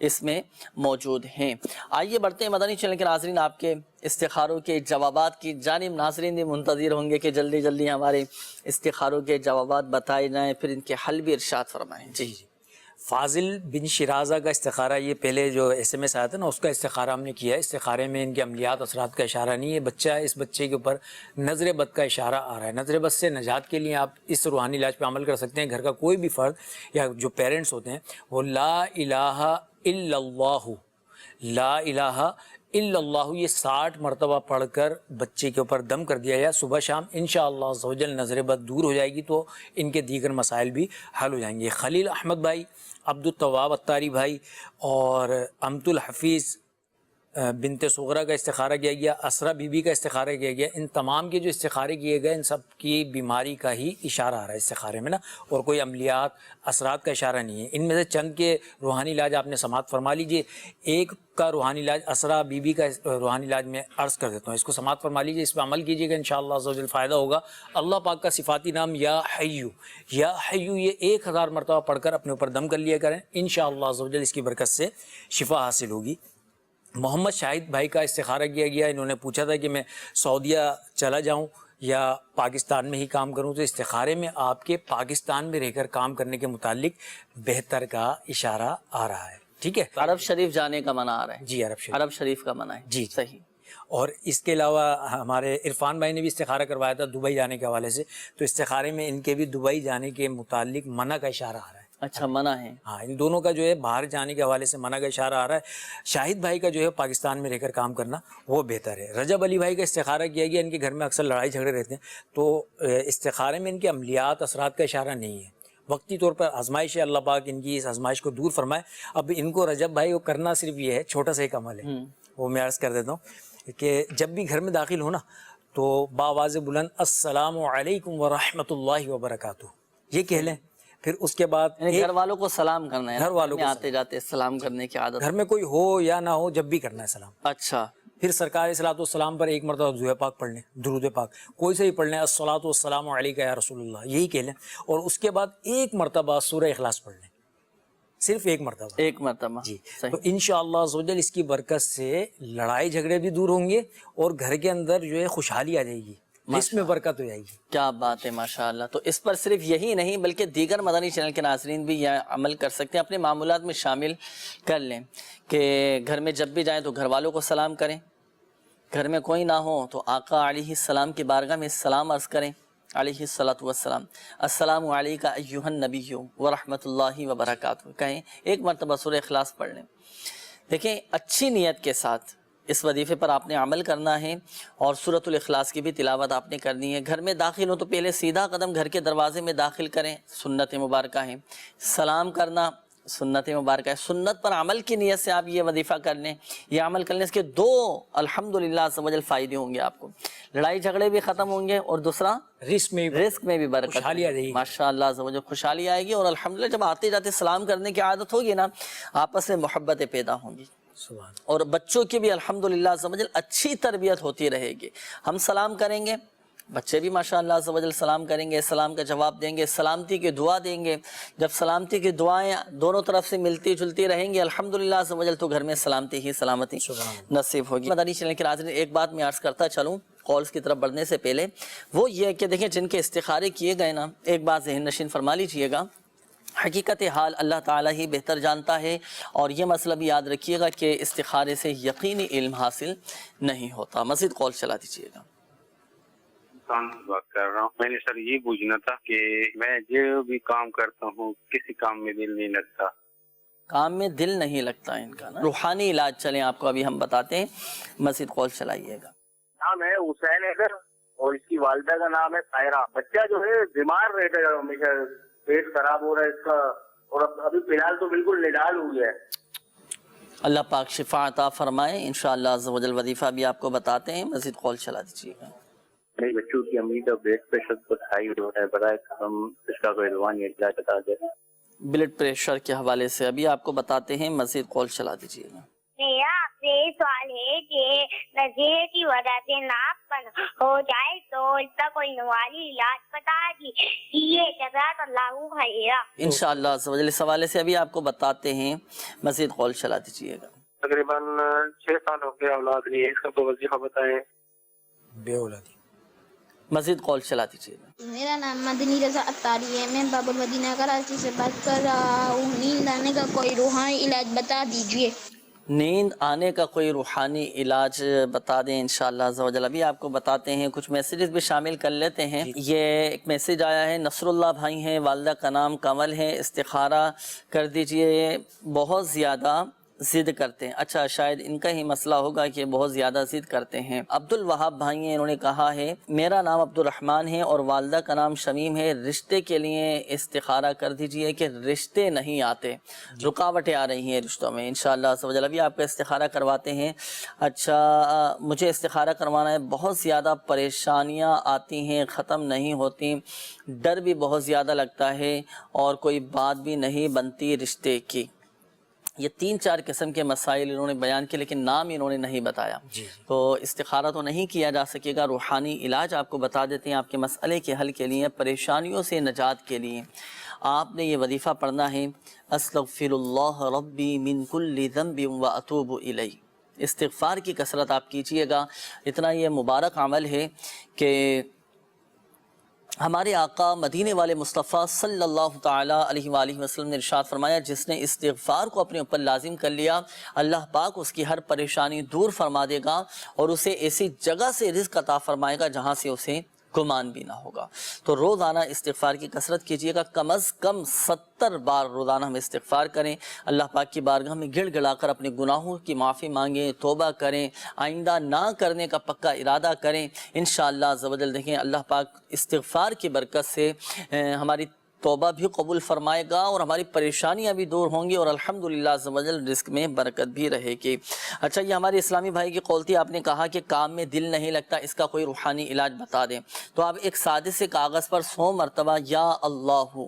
اس میں موجود ہیں۔ آئیے بڑھتے ہیں مدنی چینل کے ناظرین آپ کے استخاروں کے جوابات کی جانب۔ ناظرین بھی منتظر ہوں گے کہ جلدی جلدی ہمارے استخاروں کے جوابات بتائے جائیں، پھر ان کے حل بھی ارشاد فرمائیں۔ جی فاضل بن شیرازہ کا استخارہ، یہ پہلے جو SMS آیا تھا نا، اس کا استخارہ ہم نے کیا ہے۔ استخارے میں ان کے عملیات اثرات کا اشارہ نہیں ہے، بچہ ہے، اس بچے کے اوپر نظر بد کا اشارہ آ رہا ہے۔ نظر بد سے نجات کے لیے آپ اس روحانی علاج پہ عمل کر سکتے ہیں۔ گھر کا کوئی بھی فرد یا جو پیرنٹس ہوتے ہیں وہ لا الہ الا اللہ، لا الہ الا اللہ یہ 60 مرتبہ پڑھ کر بچے کے اوپر دم کر دیا جائے صبح شام، انشاءاللہ عز و جل نظر بد دور ہو جائے گی، تو ان کے دیگر مسائل بھی حل ہو جائیں گے۔ خلیل احمد بھائی، عبد الطواب اتاری بھائی اور امت الحفیظ بنت صغرا کا استخارہ کیا گیا، اسرا بی بی کا استخارہ کیا گیا۔ ان تمام کے جو استخارے کیے گئے ان سب کی بیماری کا ہی اشارہ آ رہا ہے استخارے میں نا، اور کوئی عملیات اثرات کا اشارہ نہیں ہے۔ ان میں سے چند کے روحانی علاج آپ نے سماعت فرما لیجئے۔ ایک کا روحانی علاج اسرا بی بی کا روحانی علاج میں عرض کر دیتا ہوں، اس کو سماعت فرما لیجئے، اس پہ عمل کیجئے گا، انشاءاللہ عز و جل فائدہ ہوگا۔ اللہ پاک کا صفاتی نام یا حیو، یا حیو یہ 1000 مرتبہ پڑھ کر اپنے اوپر دم کر لیا کریں، انشاءاللہ عز و جل اس کی برکت سے شفا حاصل ہوگی۔ محمد شاہد بھائی کا استخارہ کیا گیا، انہوں نے پوچھا تھا کہ میں سعودیہ چلا جاؤں یا پاکستان میں ہی کام کروں، تو استخارے میں آپ کے پاکستان میں رہ کر کام کرنے کے متعلق بہتر کا اشارہ آ رہا ہے، ٹھیک ہے۔ عرب شریف جانے کا منع آ رہا ہے، جی عرب شریف کا منع ہے، جی صحیح۔ اور اس کے علاوہ ہمارے عرفان بھائی نے بھی استخارہ کروایا تھا دبئی جانے کے حوالے سے، تو استخارے میں ان کے بھی دبئی جانے کے متعلق منع کا اشارہ آ رہا ہے۔ اچھا منع ہے، ہاں ان دونوں کا جو ہے باہر جانے کے حوالے سے منع کا اشارہ آ رہا ہے۔ شاہد بھائی کا جو ہے پاکستان میں رہ کر کام کرنا وہ بہتر ہے۔ رجب علی بھائی کا استخارہ کیا گیا، ان کے گھر میں اکثر لڑائی جھگڑے رہتے ہیں، تو استخارے میں ان کے عملیات اثرات کا اشارہ نہیں ہے، وقتی طور پر آزمائش ہے، اللہ پاک ان کی اس آزمائش کو دور فرمائے۔ اب ان کو رجب بھائی کو کرنا صرف یہ ہے، چھوٹا سا ایک عمل ہے، وہ میں عرض کر دیتا ہوں کہ جب بھی گھر میں داخل ہونا تو باواز بلند السلام علیکم ورحمۃ اللہ وبرکاتہ یہ کہہ لیں، پھر اس کے بعد گھر والوں کو سلام کرنا ہے، گھر والوں کو آتے جاتے سلام کرنے کی عادت، گھر میں کوئی ہو یا نہ ہو جب بھی کرنا ہے سلام۔ اچھا پھر سرکار صلاۃ والسلام پر ایک مرتبہ درود پاک پڑھ لیں، درود پاک کوئی سے ہی پڑھ لیں، الصلاۃ والسلام علیک یا رسول اللہ یہی کہہ لیں، اور اس کے بعد ایک مرتبہ سورہ اخلاص پڑھ لیں، صرف ایک مرتبہ جی۔ تو انشاءاللہ عز و جل اس کی برکت سے لڑائی جھگڑے بھی دور ہوں گے اور گھر کے اندر جو ہے خوشحالی آ جائے گی، اس میں برکت ہو جائے گی۔ کیا بات ہے ماشاءاللہ۔ تو اس پر صرف یہی نہیں بلکہ دیگر مدنی چینل کے ناظرین بھی یہ عمل کر سکتے ہیں، اپنے معمولات میں شامل کر لیں کہ گھر میں جب بھی جائیں تو گھر والوں کو سلام کریں، گھر میں کوئی نہ ہو تو آقا علیہ السلام کی بارگاہ میں سلام عرض کریں، علیہ الصلاۃ والسلام، السلام علیکم ایھا النبی ورحمۃ اللہ وبرکاتہ کہیں، ایک مرتبہ سورہ اخلاص پڑھ لیں۔ دیکھیں اچھی نیت کے ساتھ اس وظیفے پر آپ نے عمل کرنا ہے، اور سورۃ الاخلاص کی بھی تلاوت آپ نے کرنی ہے۔ گھر میں داخل ہو تو پہلے سیدھا قدم گھر کے دروازے میں داخل کریں، سنت مبارکہ ہے، سلام کرنا سنت مبارکہ ہے، سنت پر عمل کی نیت سے آپ یہ وظیفہ کر لیں، یہ عمل کرنے کے دو الحمدللہ عز و جل فائدے ہوں گے آپ کو، لڑائی جھگڑے بھی ختم ہوں گے، اور دوسرا رزق میں بھی برکت، خوشحالی آ جائے گی، ماشاءاللہ عز و جل خوشحالی آئے گی، اور الحمدللہ جب آتے جاتے سلام کرنے کی عادت ہوگی نا، آپس میں محبتیں پیدا ہوں گی، اور بچوں کی بھی الحمدللہ عز و جل اچھی تربیت ہوتی رہے گی۔ ہم سلام کریں گے، بچے بھی ماشاءاللہ عز و جل سلام کریں گے، سلام کا جواب دیں گے، سلامتی کی دعا دیں گے۔ جب سلامتی کی دعائیں دونوں طرف سے ملتی جلتی رہیں گی الحمدللہ عز و جل، تو گھر میں سلامتی ہی سلامتی نصیب ہوگی۔ مدنی چینل کے ناظرین ایک بات میں عرض کرتا چلوں کالز کی طرف بڑھنے سے پہلے، وہ یہ کہ دیکھیں جن کے استخارے کیے گئے نا، ایک بات ذہن نشین فرما لیجئے گا، حقیقت حال اللہ تعالیٰ ہی بہتر جانتا ہے، اور یہ مسئلہ بھی یاد رکھیے گا کہ استخارے سے یقینی علم حاصل نہیں ہوتا۔ مزید کال چلا دیجیے گا۔ بات کر رہا ہوں، میں نے سر یہ پوچھنا تھا کہ میں جو بھی کام کرتا ہوں کسی کام میں دل نہیں لگتا، کام میں دل نہیں لگتا ان کا نا، روحانی علاج چلیں آپ کو ابھی ہم بتاتے ہیں، مزید کال چلائیے گا۔ نام ہے حسین ہے سر، اور اس کی والدہ کا نام ہے طاہرہ۔ بچہ جو ہے بیمار رہتا ہے ہمیشہ، پیٹ خراب ہو رہا ہے اس کا، اور ابھی فی الحال تو بالکل نڈال ہو گیا ہے۔ اللہ پاک شفا عطا فرمائے، انشاءاللہ عز و جل وظیفہ بھی آپ کو بتاتے ہیں، مزید کال چلا دیجیے گا۔ میرے بچوں کی امی کا بلڈ پریشر بہت ہائی ہو رہا ہے، برائے کرم اس کا کوئی روحانی علاج بتا دیں۔ بلڈ پریشر کے حوالے سے ابھی آپ کو بتاتے ہیں، مزید کال چلا دیجیے گا۔ میرا آپ سے سوال ہے کہ نزلے کی وجہ سے ناک بند ہو جائے تو اس کا کوئی نوالی علاج بتا دیجیے، جزاک اللہ خیرا۔ انشاءاللہ عز و جل اس حوالے سے ابھی آپ کو بتاتے ہیں، مزید کال چلا دیجیے گا۔ تقریباً 6 سال ہو گیا اولاد نہیں ہے، اس کا کوئی وظیفہ بتائیں۔ بے اولادی، مزید کال چلا دیجیے گا۔ میرا نام مدنی رضا اتاری ہے، میں باب المدینہ کراچی سے بات کر رہا ہوں۔ نیند آنے کا کوئی روحانی علاج بتا دیجیے۔ نیند آنے کا کوئی روحانی علاج بتا دیں انشاءاللہ عز و جل۔ ابھی آپ کو بتاتے ہیں، کچھ میسیجز بھی شامل کر لیتے ہیں۔ یہ ایک میسیج آیا ہے، نصر اللہ بھائی ہیں، والدہ کا نام کمل ہے، استخارہ کر دیجئے، بہت زیادہ ضد کرتے ہیں۔ اچھا، شاید ان کا ہی مسئلہ ہوگا کہ بہت زیادہ ضد کرتے ہیں۔ عبد الوہاب بھائی ہیں، انہوں نے کہا ہے میرا نام عبد الرحمن ہے اور والدہ کا نام شمیم ہے، رشتے کے لیے استخارہ کر دیجئے کہ رشتے نہیں آتے، رکاوٹیں آ رہی ہیں رشتوں میں۔ انشاءاللہ عز و جل ابھی آپ کا استخارہ کرواتے ہیں۔ اچھا، مجھے استخارہ کروانا ہے، بہت زیادہ پریشانیاں آتی ہیں، ختم نہیں ہوتی، ڈر بھی بہت زیادہ لگتا ہے اور کوئی بات بھی نہیں بنتی رشتے کی۔ یہ 3-4 قسم کے مسائل انہوں نے بیان کیے، لیکن نام انہوں نے نہیں بتایا، تو استخارہ تو نہیں کیا جا سکے گا۔ روحانی علاج آپ کو بتا دیتے ہیں، آپ کے مسئلے کے حل کے لیے، پریشانیوں سے نجات کے لیے آپ نے یہ وظیفہ پڑھنا ہے، استغفر اللہ ربی من کل ذنب واتوب الیہ۔ استغفار کی کثرت آپ کیجئے گا، اتنا یہ مبارک عمل ہے کہ ہمارے آقا مدینے والے مصطفیٰ صلی اللہ تعالیٰ علیہ وآلہ وسلم نے ارشاد فرمایا، جس نے استغفار کو اپنے اوپر لازم کر لیا، اللہ پاک اس کی ہر پریشانی دور فرما دے گا اور اسے ایسی جگہ سے رزق عطا فرمائے گا جہاں سے اسے گمان بھی نہ ہوگا۔ تو روزانہ استغفار کی کثرت کیجئے گا، کم از کم 70 بار روزانہ ہم استغفار کریں، اللہ پاک کی بارگاہ میں گڑ گڑا کر اپنے گناہوں کی معافی مانگیں، توبہ کریں، آئندہ نہ کرنے کا پکا ارادہ کریں۔ انشاءاللہ عز و جل دیکھیں اللہ پاک استغفار کی برکت سے ہماری توبہ بھی قبول فرمائے گا اور ہماری پریشانیاں بھی دور ہوں گی اور الحمدللہ عز و جل رزق میں برکت بھی رہے گی۔ اچھا، یہ ہمارے اسلامی بھائی کی قول تھی، آپ نے کہا کہ کام میں دل نہیں لگتا، اس کا کوئی روحانی علاج بتا دیں۔ تو آپ ایک سادے سے کاغذ پر 100 مرتبہ یا اللہ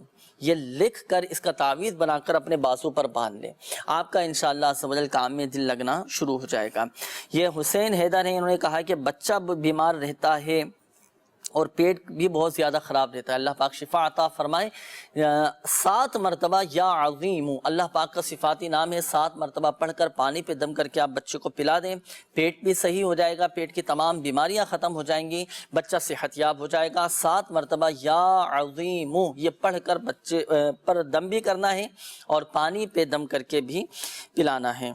یہ لکھ کر اس کا تعویذ بنا کر اپنے بازو پر باندھ لیں، آپ کا انشاءاللہ عز و جل کام میں دل لگنا شروع ہو جائے گا۔ یہ حسین حیدر ہیں، انہوں نے کہا کہ بچہ بیمار رہتا ہے اور پیٹ بھی بہت زیادہ خراب رہتا ہے، اللہ پاک شفا عطا فرمائے۔ 7 مرتبہ یا عظیم، اللہ پاک کا صفاتی نام ہے، 7 مرتبہ پڑھ کر پانی پہ دم کر کے آپ بچے کو پلا دیں، پیٹ بھی صحیح ہو جائے گا، پیٹ کی تمام بیماریاں ختم ہو جائیں گی، بچہ صحت یاب ہو جائے گا۔ 7 مرتبہ یا عظیم یہ پڑھ کر بچے پر دم بھی کرنا ہے اور پانی پہ دم کر کے بھی پلانا ہے۔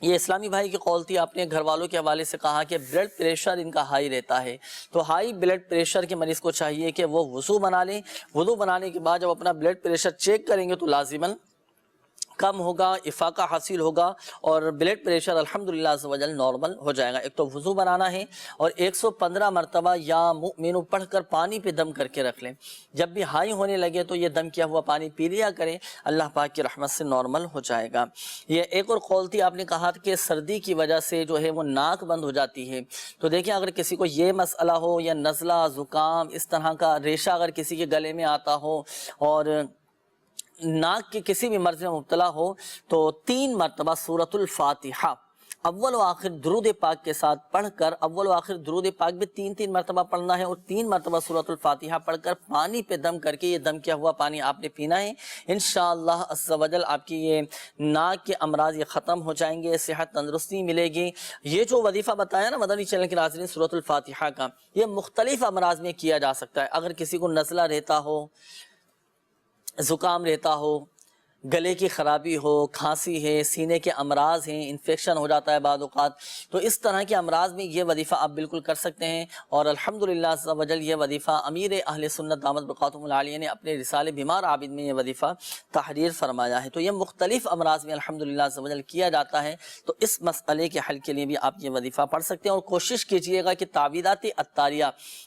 یہ اسلامی بھائی کی قول تھی، آپ نے گھر والوں کے حوالے سے کہا کہ بلڈ پریشر ان کا ہائی رہتا ہے، تو ہائی بلڈ پریشر کے مریض کو چاہیے کہ وہ وضو بنا لیں، وضو بنانے کے بعد جب اپنا بلڈ پریشر چیک کریں گے تو لازماً کم ہوگا، افاقہ حاصل ہوگا اور بلڈ پریشر الحمدللہ عز و جل نارمل ہو جائے گا۔ ایک تو وضو بنانا ہے اور 115 مرتبہ یا مؤمن پڑھ کر پانی پہ دم کر کے رکھ لیں، جب بھی ہائی ہونے لگے تو یہ دم کیا ہوا پانی پی لیا کریں، اللہ پاک کی رحمت سے نارمل ہو جائے گا۔ یہ ایک اور قول تھی، آپ نے کہا کہ سردی کی وجہ سے جو ہے وہ ناک بند ہو جاتی ہے، تو دیکھیں اگر کسی کو یہ مسئلہ ہو یا نزلہ، زکام، اس طرح کا ریشہ اگر کسی کے گلے میں آتا ہو اور ناک کے کسی بھی مرض میں مبتلا ہو تو 3 مرتبہ سورۃ الفاتحہ اول و آخر درود پاک کے ساتھ پڑھ کر، اول و آخر درود پاک بھی 3 مرتبہ پڑھنا ہے اور 3 مرتبہ سورۃ الفاتحہ پڑھ کر پانی پہ دم کر کے، یہ دم کیا ہوا پانی آپ نے پینا ہے، انشاءاللہ عز و جل آپ کی یہ ناک کے امراض یہ ختم ہو جائیں گے، صحت تندرستی ملے گی۔ یہ جو وظیفہ بتایا نا مدنی چینل کے ناظرین سورۃ الفاتحہ کا، یہ مختلف امراض میں کیا جا سکتا ہے۔ اگر کسی کو نزلہ رہتا ہو، زکام رہتا ہو، گلے کی خرابی ہو، کھانسی ہے، سینے کے امراض ہیں، انفیکشن ہو جاتا ہے بعض اوقات، تو اس طرح کے امراض میں یہ وظیفہ آپ بالکل کر سکتے ہیں۔ اور الحمدللہ عز و جل یہ وظیفہ امیر اہل سنت دامت بقاتہم العالیہ نے اپنے رسالے بیمار عابد میں یہ وظیفہ تحریر فرمایا ہے، تو یہ مختلف امراض میں الحمدللہ عز و جل کیا جاتا ہے، تو اس مسئلے کے حل کے لیے بھی آپ یہ وظیفہ پڑھ سکتے ہیں۔ اور کوشش کیجئے گا کہ تعویذات عطاریہ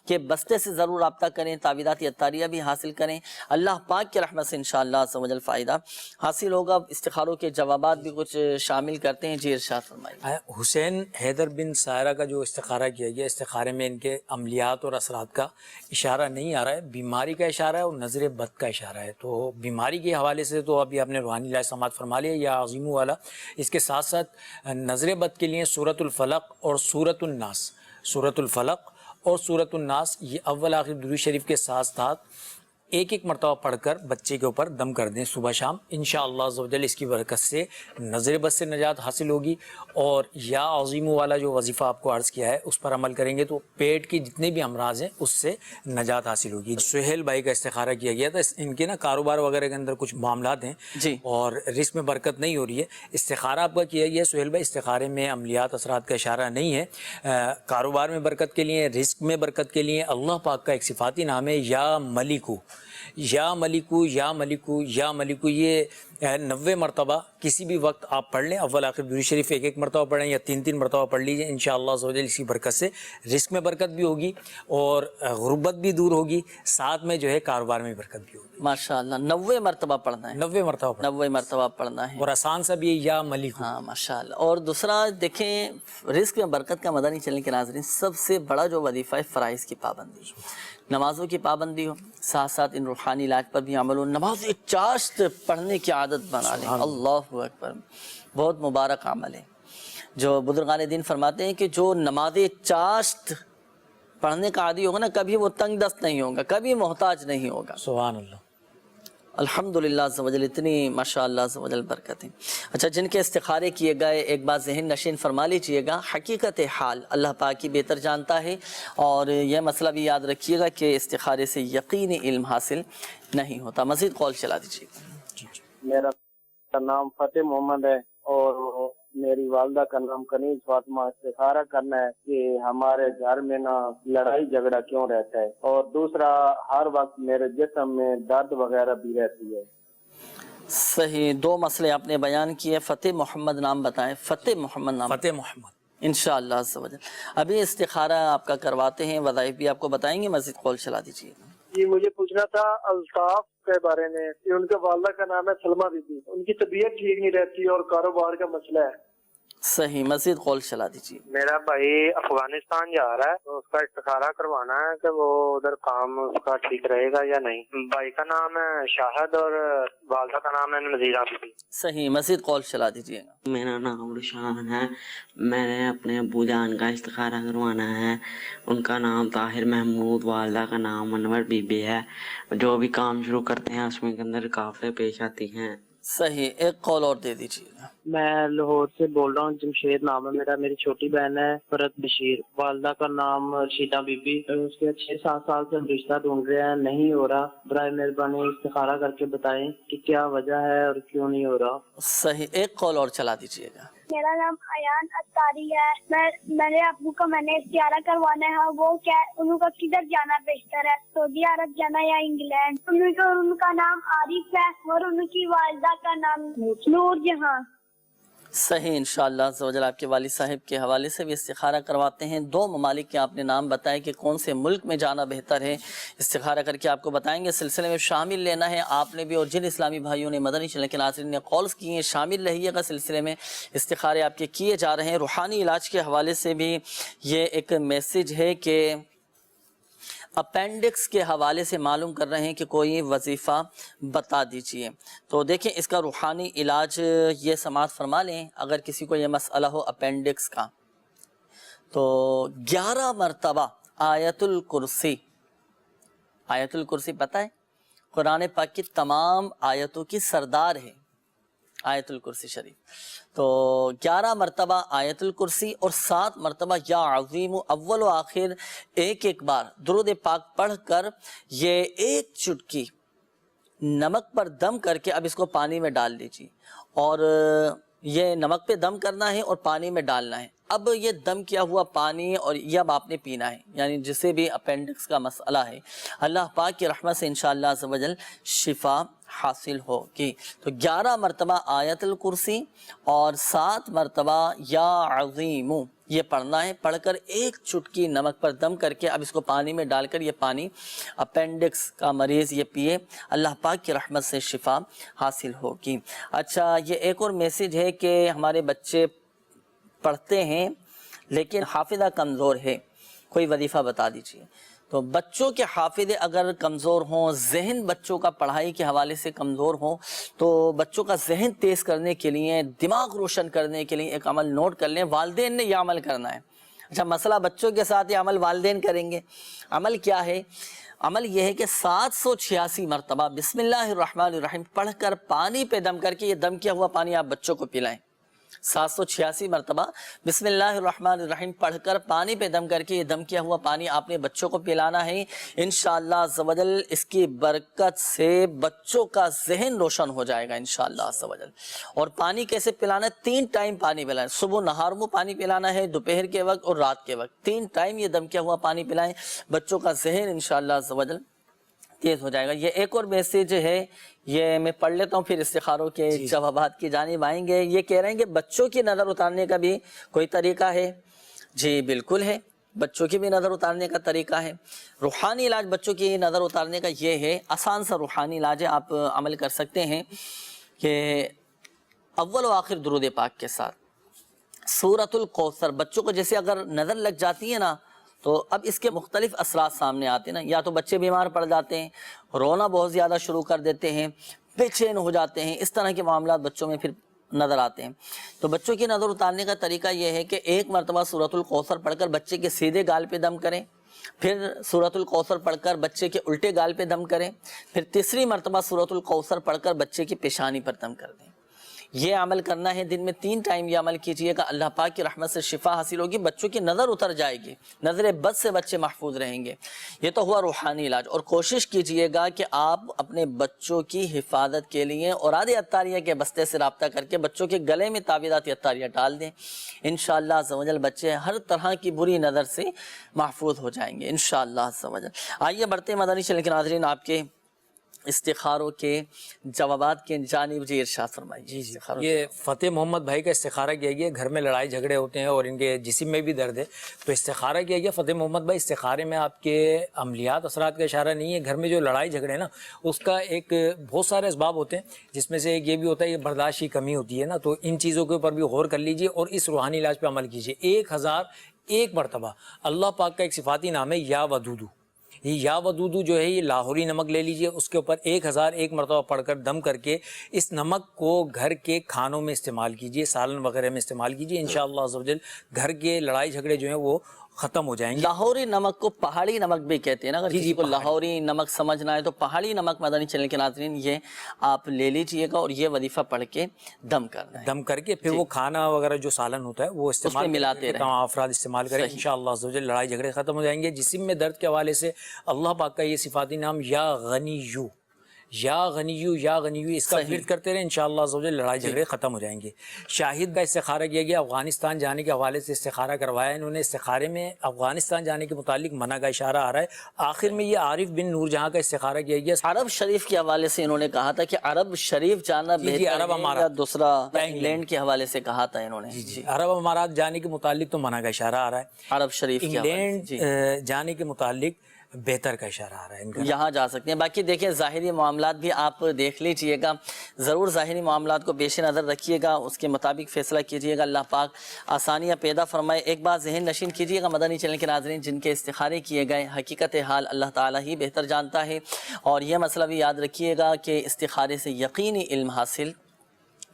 کے بستے سے ضرور رابطہ کریں، تعویذات عطاریہ بھی حاصل کریں، اللہ پاک کی رحمت سے انشاءاللہ عز و جل فائدہ حاصل ہوگا. استخاروں کے جوابات بھی کچھ شامل کرتے ہیں. جی ارشاد فرمائیے. حسین حیدر بن سائرہ کا جو استخارہ کیا گیا، استخارے میں ان کے عملیات اور اثرات کا اشارہ نہیں آ رہا ہے، بیماری کا اشارہ ہے اور نظر بد کا اشارہ ہے. تو بیماری کے حوالے سے تو ابھی آپ نے روحانی علاج سماعت فرما لیا یا عظیم والا. اس کے ساتھ ساتھ نظر بد کے لیے سورۃ الفلق اور سورۃ الناس، سورۃ الفلق اور سورۃ الناس یہ اول آخر درود شریف کے ساتھ ساتھ ایک ایک مرتبہ پڑھ کر بچے کے اوپر دم کر دیں صبح شام. انشاءاللہ عز و جل اس کی برکت سے نظر بد سے نجات حاصل ہوگی. اور یا عظیم والا جو وظیفہ آپ کو عرض کیا ہے اس پر عمل کریں گے تو پیٹ کی جتنے بھی امراض ہیں اس سے نجات حاصل ہوگی. سہیل بھائی کا استخارہ کیا گیا تھا، ان کے نا کاروبار وغیرہ کے اندر کچھ معاملات ہیں جی اور رزق میں برکت نہیں ہو رہی ہے. استخارہ آپ کا کیا گیا سہیل بھائی، استخارے میں عملیات اثرات کا اشارہ نہیں ہے. کاروبار میں برکت کے لیے، رزق میں برکت کے لیے اللہ پاک کا ایک صفاتی نام ہے یا ملکو، یا ملکو یا ملکو یا ملکو. یہ 90 مرتبہ کسی بھی وقت آپ پڑھ لیں. اول آخر درود شریف ایک ایک مرتبہ پڑھیں یا 3 مرتبہ پڑھ لیجئے. انشاءاللہ عز و جل اسی برکت سے رزق میں برکت بھی ہوگی اور غربت بھی دور ہوگی، ساتھ میں جو ہے کاروبار میں برکت بھی ہوگی. ماشاءاللہ 90 مرتبہ پڑھنا ہے. 90 مرتبہ پڑھنا 90 مرتبہ پڑھنا ہے اور آسان سا بھی یا ملکو. ہاں ماشاءاللہ. اور دوسرا دیکھیں، رزق میں برکت کا مدنی چلنے کے ناظرین سب سے بڑا جو وظیفہ ہے فرائض کی پابندی، نمازوں کی پابندی ہو، ساتھ ساتھ ان روحانی علاج پر بھی عمل ہو. نماز چاشت پڑھنے کی عادت بنا لیں. اللہ اکبر، بہت مبارک عمل ہے. جو بزرگان دین فرماتے ہیں کہ جو نماز چاشت پڑھنے کا عادی ہوگا نا، کبھی وہ تنگ دست نہیں ہوگا، کبھی محتاج نہیں ہوگا. سبحان اللہ. الحمدللہ عز و جل، اتنی ماشاءاللہ عز و جل برکتیں. اچھا، جن کے استخارے کیے گئے ایک بات ذہن نشین فرما لیجئے گا، حقیقت حال اللہ پاک ہی بہتر جانتا ہے. اور یہ مسئلہ بھی یاد رکھیے گا کہ استخارے سے یقینی علم حاصل نہیں ہوتا. مزید قول چلا دیجیے گا. میرا نام فتح محمد ہے اور میری والدہ کا نام کنیز فاطمہ. استخارہ کرنا ہے کہ ہمارے گھر میں نا لڑائی جھگڑا کیوں رہتا ہے، اور دوسرا ہر وقت میرے جسم میں درد وغیرہ بھی رہتی ہے. صحیح، 2 مسئلے آپ نے بیان کیے. فتح محمد نام بتائیں. فتح محمد نام. فتح محمد. انشاءاللہ عز و جل ابھی استخارہ آپ کا کرواتے ہیں، وظائف بھی آپ کو بتائیں گے. مزید قول چلا دیجیے. جی مجھے پوچھنا تھا الطاف کے بارے میں کہ ان کے والدہ کا نام ہے سلمہ بی بی، ان کی طبیعت ٹھیک نہیں رہتی اور کاروبار کا مسئلہ ہے. صحیح، مزید قول چلا دیجیے. میرا بھائی افغانستان جا رہا ہے تو اس کا استخارہ کروانا ہے کہ وہ ادھر کام اس کا ٹھیک رہے گا یا نہیں. بھائی کا نام ہے شاہد اور والدہ کا نام ہے نذیرہ بی بی. صحیح، مزید قول چلا دیجیے گا. میرا نام رشان ہے، میں نے اپنے ابو جان کا استخارہ کروانا ہے. ان کا نام طاہر محمود، والدہ کا نام انور بی بی ہے. جو بھی کام شروع کرتے ہیں اس میں کے اندر رکاوٹیں پیش آتی ہیں. صحیح، ایک قول اور دے دیجیے گا. میں لاہور سے بول رہا ہوں، جمشید نام ہے میرا. میری چھوٹی بہن ہے فرت بشیر، والدہ کا نام رشیدہ بی بی. اس کے 6-7 سال سے ہم رشتہ ڈھونڈ رہے ہیں، نہیں ہو رہا. برائے مہربانی استخارہ کر کے بتائیں کہ کیا وجہ ہے اور کیوں نہیں ہو رہا. صحیح، ایک قول اور چلا دیجیے گا. میرا نام ایان اتاری ہے. میرے ابو کا میں نے استخارہ کروانا ہے. وہ کیا ان کا کدھر جانا بہتر ہے، سعودی عرب جانا یا انگلینڈ؟ ان کا نام عارف ہے اور ان کی والدہ کا نام نور جہاں. صحیح، انشاءاللہ عز و جل آپ کے والد صاحب کے حوالے سے بھی استخارہ کرواتے ہیں. 2 ممالک کے آپ نے نام بتائے کہ کون سے ملک میں جانا بہتر ہے. استخارہ کر کے آپ کو بتائیں گے. سلسلے میں شامل لینا ہے آپ نے بھی، اور جن اسلامی بھائیوں نے مدنی چینل کے ناظرین نے کالز کی ہیں شامل رہیے گا. سلسلے میں استخارے آپ کے کیے جا رہے ہیں. روحانی علاج کے حوالے سے بھی یہ ایک میسج ہے کہ اپینڈکس کے حوالے سے معلوم کر رہے ہیں کہ کوئی وظیفہ بتا دیجئے. تو دیکھیں اس کا روحانی علاج یہ سماعت فرما لیں. اگر کسی کو یہ مسئلہ ہو اپینڈکس کا تو 11 مرتبہ آیت الکرسی. آیت الکرسی پتہ ہے قرآن پاک کی تمام آیتوں کی سردار ہے آیت الکرسی شریف. تو 11 مرتبہ آیت الکرسی اور 7 مرتبہ یا عظیم اول و آخر ایک بار درود پاک پڑھ کر یہ ایک چٹکی نمک پر دم کر کے اب اس کو پانی میں ڈال لیجیے. اور یہ نمک پہ دم کرنا ہے اور پانی میں ڈالنا ہے. اب یہ دم کیا ہوا پانی اور یہ اب آپ نے پینا ہے. یعنی جسے بھی اپینڈکس کا مسئلہ ہے اللہ پاک کی رحمت سے انشاءاللہ عز و جل شفا حاصل ہوگی. تو 11 مرتبہ آیت الکرسی اور 7 مرتبہ یا عظیم یہ پڑھنا ہے، پڑھ کر ایک چٹکی نمک پر دم کر کے اب اس کو پانی میں ڈال کر یہ پانی اپینڈکس کا مریض یہ پیے، اللہ پاک کی رحمت سے شفا حاصل ہوگی۔ اچھا، یہ ایک اور میسیج ہے کہ ہمارے بچے پڑھتے ہیں لیکن حافظہ کمزور ہے، کوئی وظیفہ بتا دیجیے۔ تو بچوں کے حافظے اگر کمزور ہوں، ذہن بچوں کا پڑھائی کے حوالے سے کمزور ہوں، تو بچوں کا ذہن تیز کرنے کے لیے، دماغ روشن کرنے کے لیے ایک عمل نوٹ کر لیں، والدین نے یہ عمل کرنا ہے۔ اچھا، مسئلہ بچوں کے ساتھ یہ عمل والدین کریں گے۔ عمل کیا ہے؟ عمل یہ ہے کہ 786 مرتبہ بسم اللہ الرحمن الرحیم پڑھ کر پانی پہ دم کر کے یہ دم کیا ہوا پانی آپ بچوں کو پلائیں۔ 786 مرتبہ بسم اللہ الرحمن الرحیم پڑھ کر پانی پہ دم کر کے یہ دم کیا ہوا پانی آپ نے بچوں کو پلانا ہے۔ انشاءاللہ عز و جل اس کی برکت سے بچوں کا ذہن روشن ہو جائے گا انشاءاللہ عز و جل۔ اور پانی کیسے پلانا ہے؟ 3 ٹائم پانی پلائیں، صبح نہار میں پانی پلانا ہے، دوپہر کے وقت اور رات کے وقت، 3 ٹائم یہ دم کیا ہوا پانی پلائیں، بچوں کا ذہن انشاءاللہ عز و جل تیز ہو جائے گا۔ یہ ایک اور میسیج ہے، یہ میں پڑھ لیتا ہوں پھر استخاروں کے جوابات کی جانب آئیں گے۔ یہ کہہ رہے ہیں کہ بچوں کی نظر اتارنے کا بھی کوئی طریقہ ہے؟ جی بالکل ہے، بچوں کی بھی نظر اتارنے کا طریقہ ہے۔ روحانی علاج بچوں کی نظر اتارنے کا یہ ہے، آسان سا روحانی علاج ہے، آپ عمل کر سکتے ہیں کہ اول و آخر درود پاک کے ساتھ سورۃ الکوثر، بچوں کو جیسے اگر نظر لگ جاتی ہے نا تو اب اس کے مختلف اثرات سامنے آتے ہیں نا، یا تو بچے بیمار پڑ جاتے ہیں، رونا بہت زیادہ شروع کر دیتے ہیں، بے چین ہو جاتے ہیں، اس طرح کے معاملات بچوں میں پھر نظر آتے ہیں۔ تو بچوں کی نظر اتارنے کا طریقہ یہ ہے کہ ایک مرتبہ سورۃ الکوثر پڑھ کر بچے کے سیدھے گال پہ دم کریں، پھر سورۃ الکوثر پڑھ کر بچے کے الٹے گال پہ دم کریں، پھر تیسری مرتبہ سورۃ الکوثر پڑھ کر بچے کی پیشانی پر دم کر دیں۔ یہ عمل کرنا ہے، دن میں 3 ٹائم یہ عمل کیجئے گا، اللہ پاک کی رحمت سے شفا حاصل ہوگی، بچوں کی نظر اتر جائے گی، نظر بد سے بچے محفوظ رہیں گے۔ یہ تو ہوا روحانی علاج۔ اور کوشش کیجئے گا کہ آپ اپنے بچوں کی حفاظت کے لیے اوراد عطاریہ کے بستے سے رابطہ کر کے بچوں کے گلے میں تعویذات عطاریہ ڈال دیں، انشاءاللہ عز و جل بچے ہر طرح کی بری نظر سے محفوظ ہو جائیں گے انشاءاللہ عز و جل۔ آئیے بڑھتے ہیں مدنی چینل کے ناظرین آپ کے استخاروں کے جوابات کی جانب، جی ارشاد فرمائیے۔ جی یہ فتح محمد بھائی کا استخارہ کیا گیا، گھر میں لڑائی جھگڑے ہوتے ہیں اور ان کے جسم میں بھی درد ہے، تو استخارہ کیا گیا فتح محمد بھائی۔ استخارے میں آپ کے عملیات اثرات کا اشارہ نہیں ہے، گھر میں جو لڑائی جھگڑے ہیں نا اس کا ایک بہت سارے اسباب ہوتے ہیں، جس میں سے ایک یہ بھی ہوتا ہے کہ برداشت کی کمی ہوتی ہے نا، تو ان چیزوں کے اوپر بھی غور کر لیجئے اور اس روحانی علاج پہ عمل کیجئے۔ 1001 مرتبہ اللہ پاک کا ایک صفاتی نام ہے یا ودودو، یہ یا ودودو جو ہے یہ لاہوری نمک لے لیجئے، اس کے اوپر 1001 مرتبہ پڑھ کر دم کر کے اس نمک کو گھر کے کھانوں میں استعمال کیجئے، سالن وغیرہ میں استعمال کیجئے، انشاءاللہ عز و جل گھر کے لڑائی جھگڑے جو ہیں وہ ختم ہو جائیں گے۔ لاہوری نمک کو پہاڑی نمک بھی کہتے ہیں نا، اگر کسی کو لاہوری نمک سمجھنا ہے تو پہاڑی نمک مدنی چینل کے ناظرین یہ آپ لے لیجئے گا اور یہ وظیفہ پڑھ کے دم کرنا ہے، دم کر کے پھر وہ کھانا وغیرہ جو سالن ہوتا ہے وہ استعمال ملاتے رہیں، تمام افراد استعمال کریں، انشاءاللہ عز و جل لڑائی جھگڑے ختم ہو جائیں گے۔ جسم میں درد کے حوالے سے اللہ پاک کا یہ صفاتی نام یا غنیو، یا غنیو یا غنیو، اس کا ورد کرتے رہے، انشاءاللہ عز و جل لڑائی جھگڑے ختم ہو جائیں گے۔ شاہد کا استخارہ کیا گیا، افغانستان جانے کے حوالے سے استخارہ کروایا انہوں نے، استخارے میں افغانستان جانے کے متعلق منع کا اشارہ آ رہا ہے۔ آخر میں یہ عارف بن نور جہاں کا استخارہ کیا گیا، عرب شریف کے حوالے سے انہوں نے کہا تھا کہ عرب شریف جانا بہتر عرب ہے، امارات، یا دوسرا انگلینڈ کے حوالے سے کہا تھا انہوں نے، جی عرب امارات جانے کے متعلق تو منع کا اشارہ آ رہا ہے، عرب شریف کے انگلینڈ جانے کے متعلق بہتر کا اشارہ آ رہا ہے، یہاں جا سکتے ہیں۔ باقی دیکھیں ظاہری معاملات بھی آپ دیکھ لیجئے گا، ضرور ظاہری معاملات کو پیش نظر رکھیے گا، اس کے مطابق فیصلہ کیجئے گا، اللہ پاک آسانیاں پیدا فرمائے۔ ایک بات ذہن نشین کیجئے گا مدنی چینل کے ناظرین، جن کے استخارے کیے گئے حقیقت حال اللہ تعالیٰ ہی بہتر جانتا ہے، اور یہ مسئلہ بھی یاد رکھیے گا کہ استخارے سے یقینی علم حاصل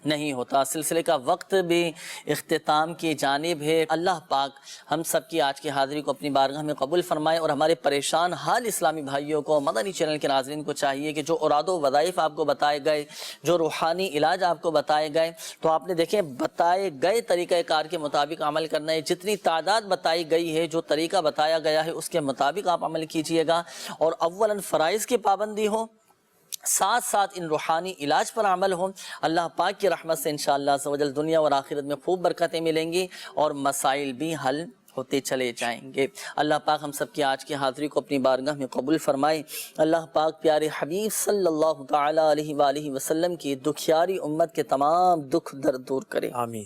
نہیں ہوتا۔ سلسلے کا وقت بھی اختتام کی جانب ہے، اللہ پاک ہم سب کی آج کی حاضری کو اپنی بارگاہ میں قبول فرمائے، اور ہمارے پریشان حال اسلامی بھائیوں کو، مدنی چینل کے ناظرین کو چاہیے کہ جو اراد و وظائف آپ کو بتائے گئے، جو روحانی علاج آپ کو بتائے گئے، تو آپ نے دیکھیں بتائے گئے طریقہ کار کے مطابق عمل کرنا ہے، جتنی تعداد بتائی گئی ہے، جو طریقہ بتایا گیا ہے اس کے مطابق آپ عمل کیجئے گا، اور اولاً فرائض کی پابندی ہو، ساتھ ساتھ ان روحانی علاج پر عمل ہو، اللہ پاک کی رحمت سے انشاءاللہ عز و جل دنیا اور آخرت میں خوب برکتیں ملیں گی اور مسائل بھی حل ہوتے چلے جائیں گے۔ اللہ پاک ہم سب کی آج کی حاضری کو اپنی بارگاہ میں قبول فرمائے۔ اللہ پاک پیارے حبیب صلی اللہ تعالی علیہ وآلہ وسلم کی دکھیاری امت کے تمام دکھ درد دور کرے، آمین۔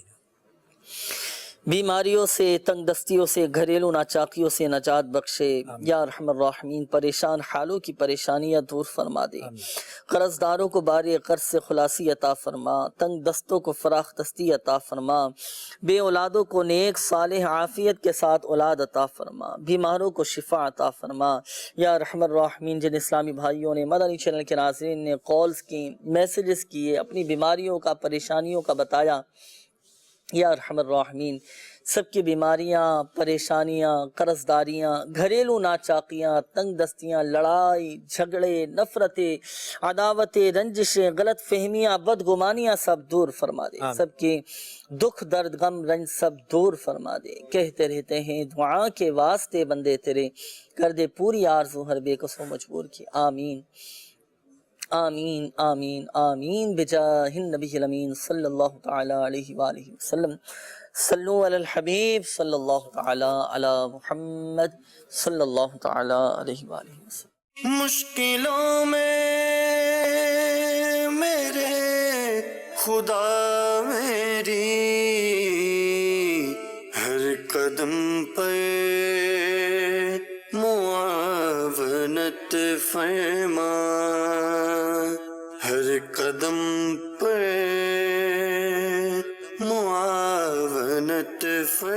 بیماریوں سے، تنگ دستیوں سے، گھریلو ناچاکیوں سے نجات بخشے یا ارحم الراحمین، پریشان حالوں کی پریشانیاں دور فرما دے، قرض داروں کو بارِ قرض سے خلاصی عطا فرما، تنگ دستوں کو فراخ دستی عطا فرما، بے اولادوں کو نیک صالح عافیت کے ساتھ اولاد عطا فرما، بیماروں کو شفا عطا فرما یا ارحم الراحمین۔ جن اسلامی بھائیوں نے، مدنی چینل کے ناظرین نے کالز کی، میسیجز کیے، اپنی بیماریوں کا، پریشانیوں کا بتایا، یا ارحم الراحمین سب کی بیماریاں، پریشانیاں، قرض داریاں، گھریلو ناچاکیاں، تنگ دستیاں، لڑائی جھگڑے، نفرتیں، عداوتیں، رنجشیں، غلط فہمیاں، بدگمانیاں سب دور فرما دے، سب کے دکھ درد غم رنج سب دور فرما دے۔ کہتے رہتے ہیں دعا کے واسطے بندے تیرے، کر دے پوری آرزو ہر بے کس و مجبور کی، آمین آمین آمین آمین بجاہ النبی الامین صلی اللہ تعالی علیہ وآلہ وسلم۔ صلو علی الحبیب صلی اللہ تعالی علی محمد صلی اللہ تعالی علیہ وآلہ وسلم۔ مشکلوں میں میرے خدا میری ہر قدم پہ معاونت فرما، ہر قدم پہ معاونت فرما۔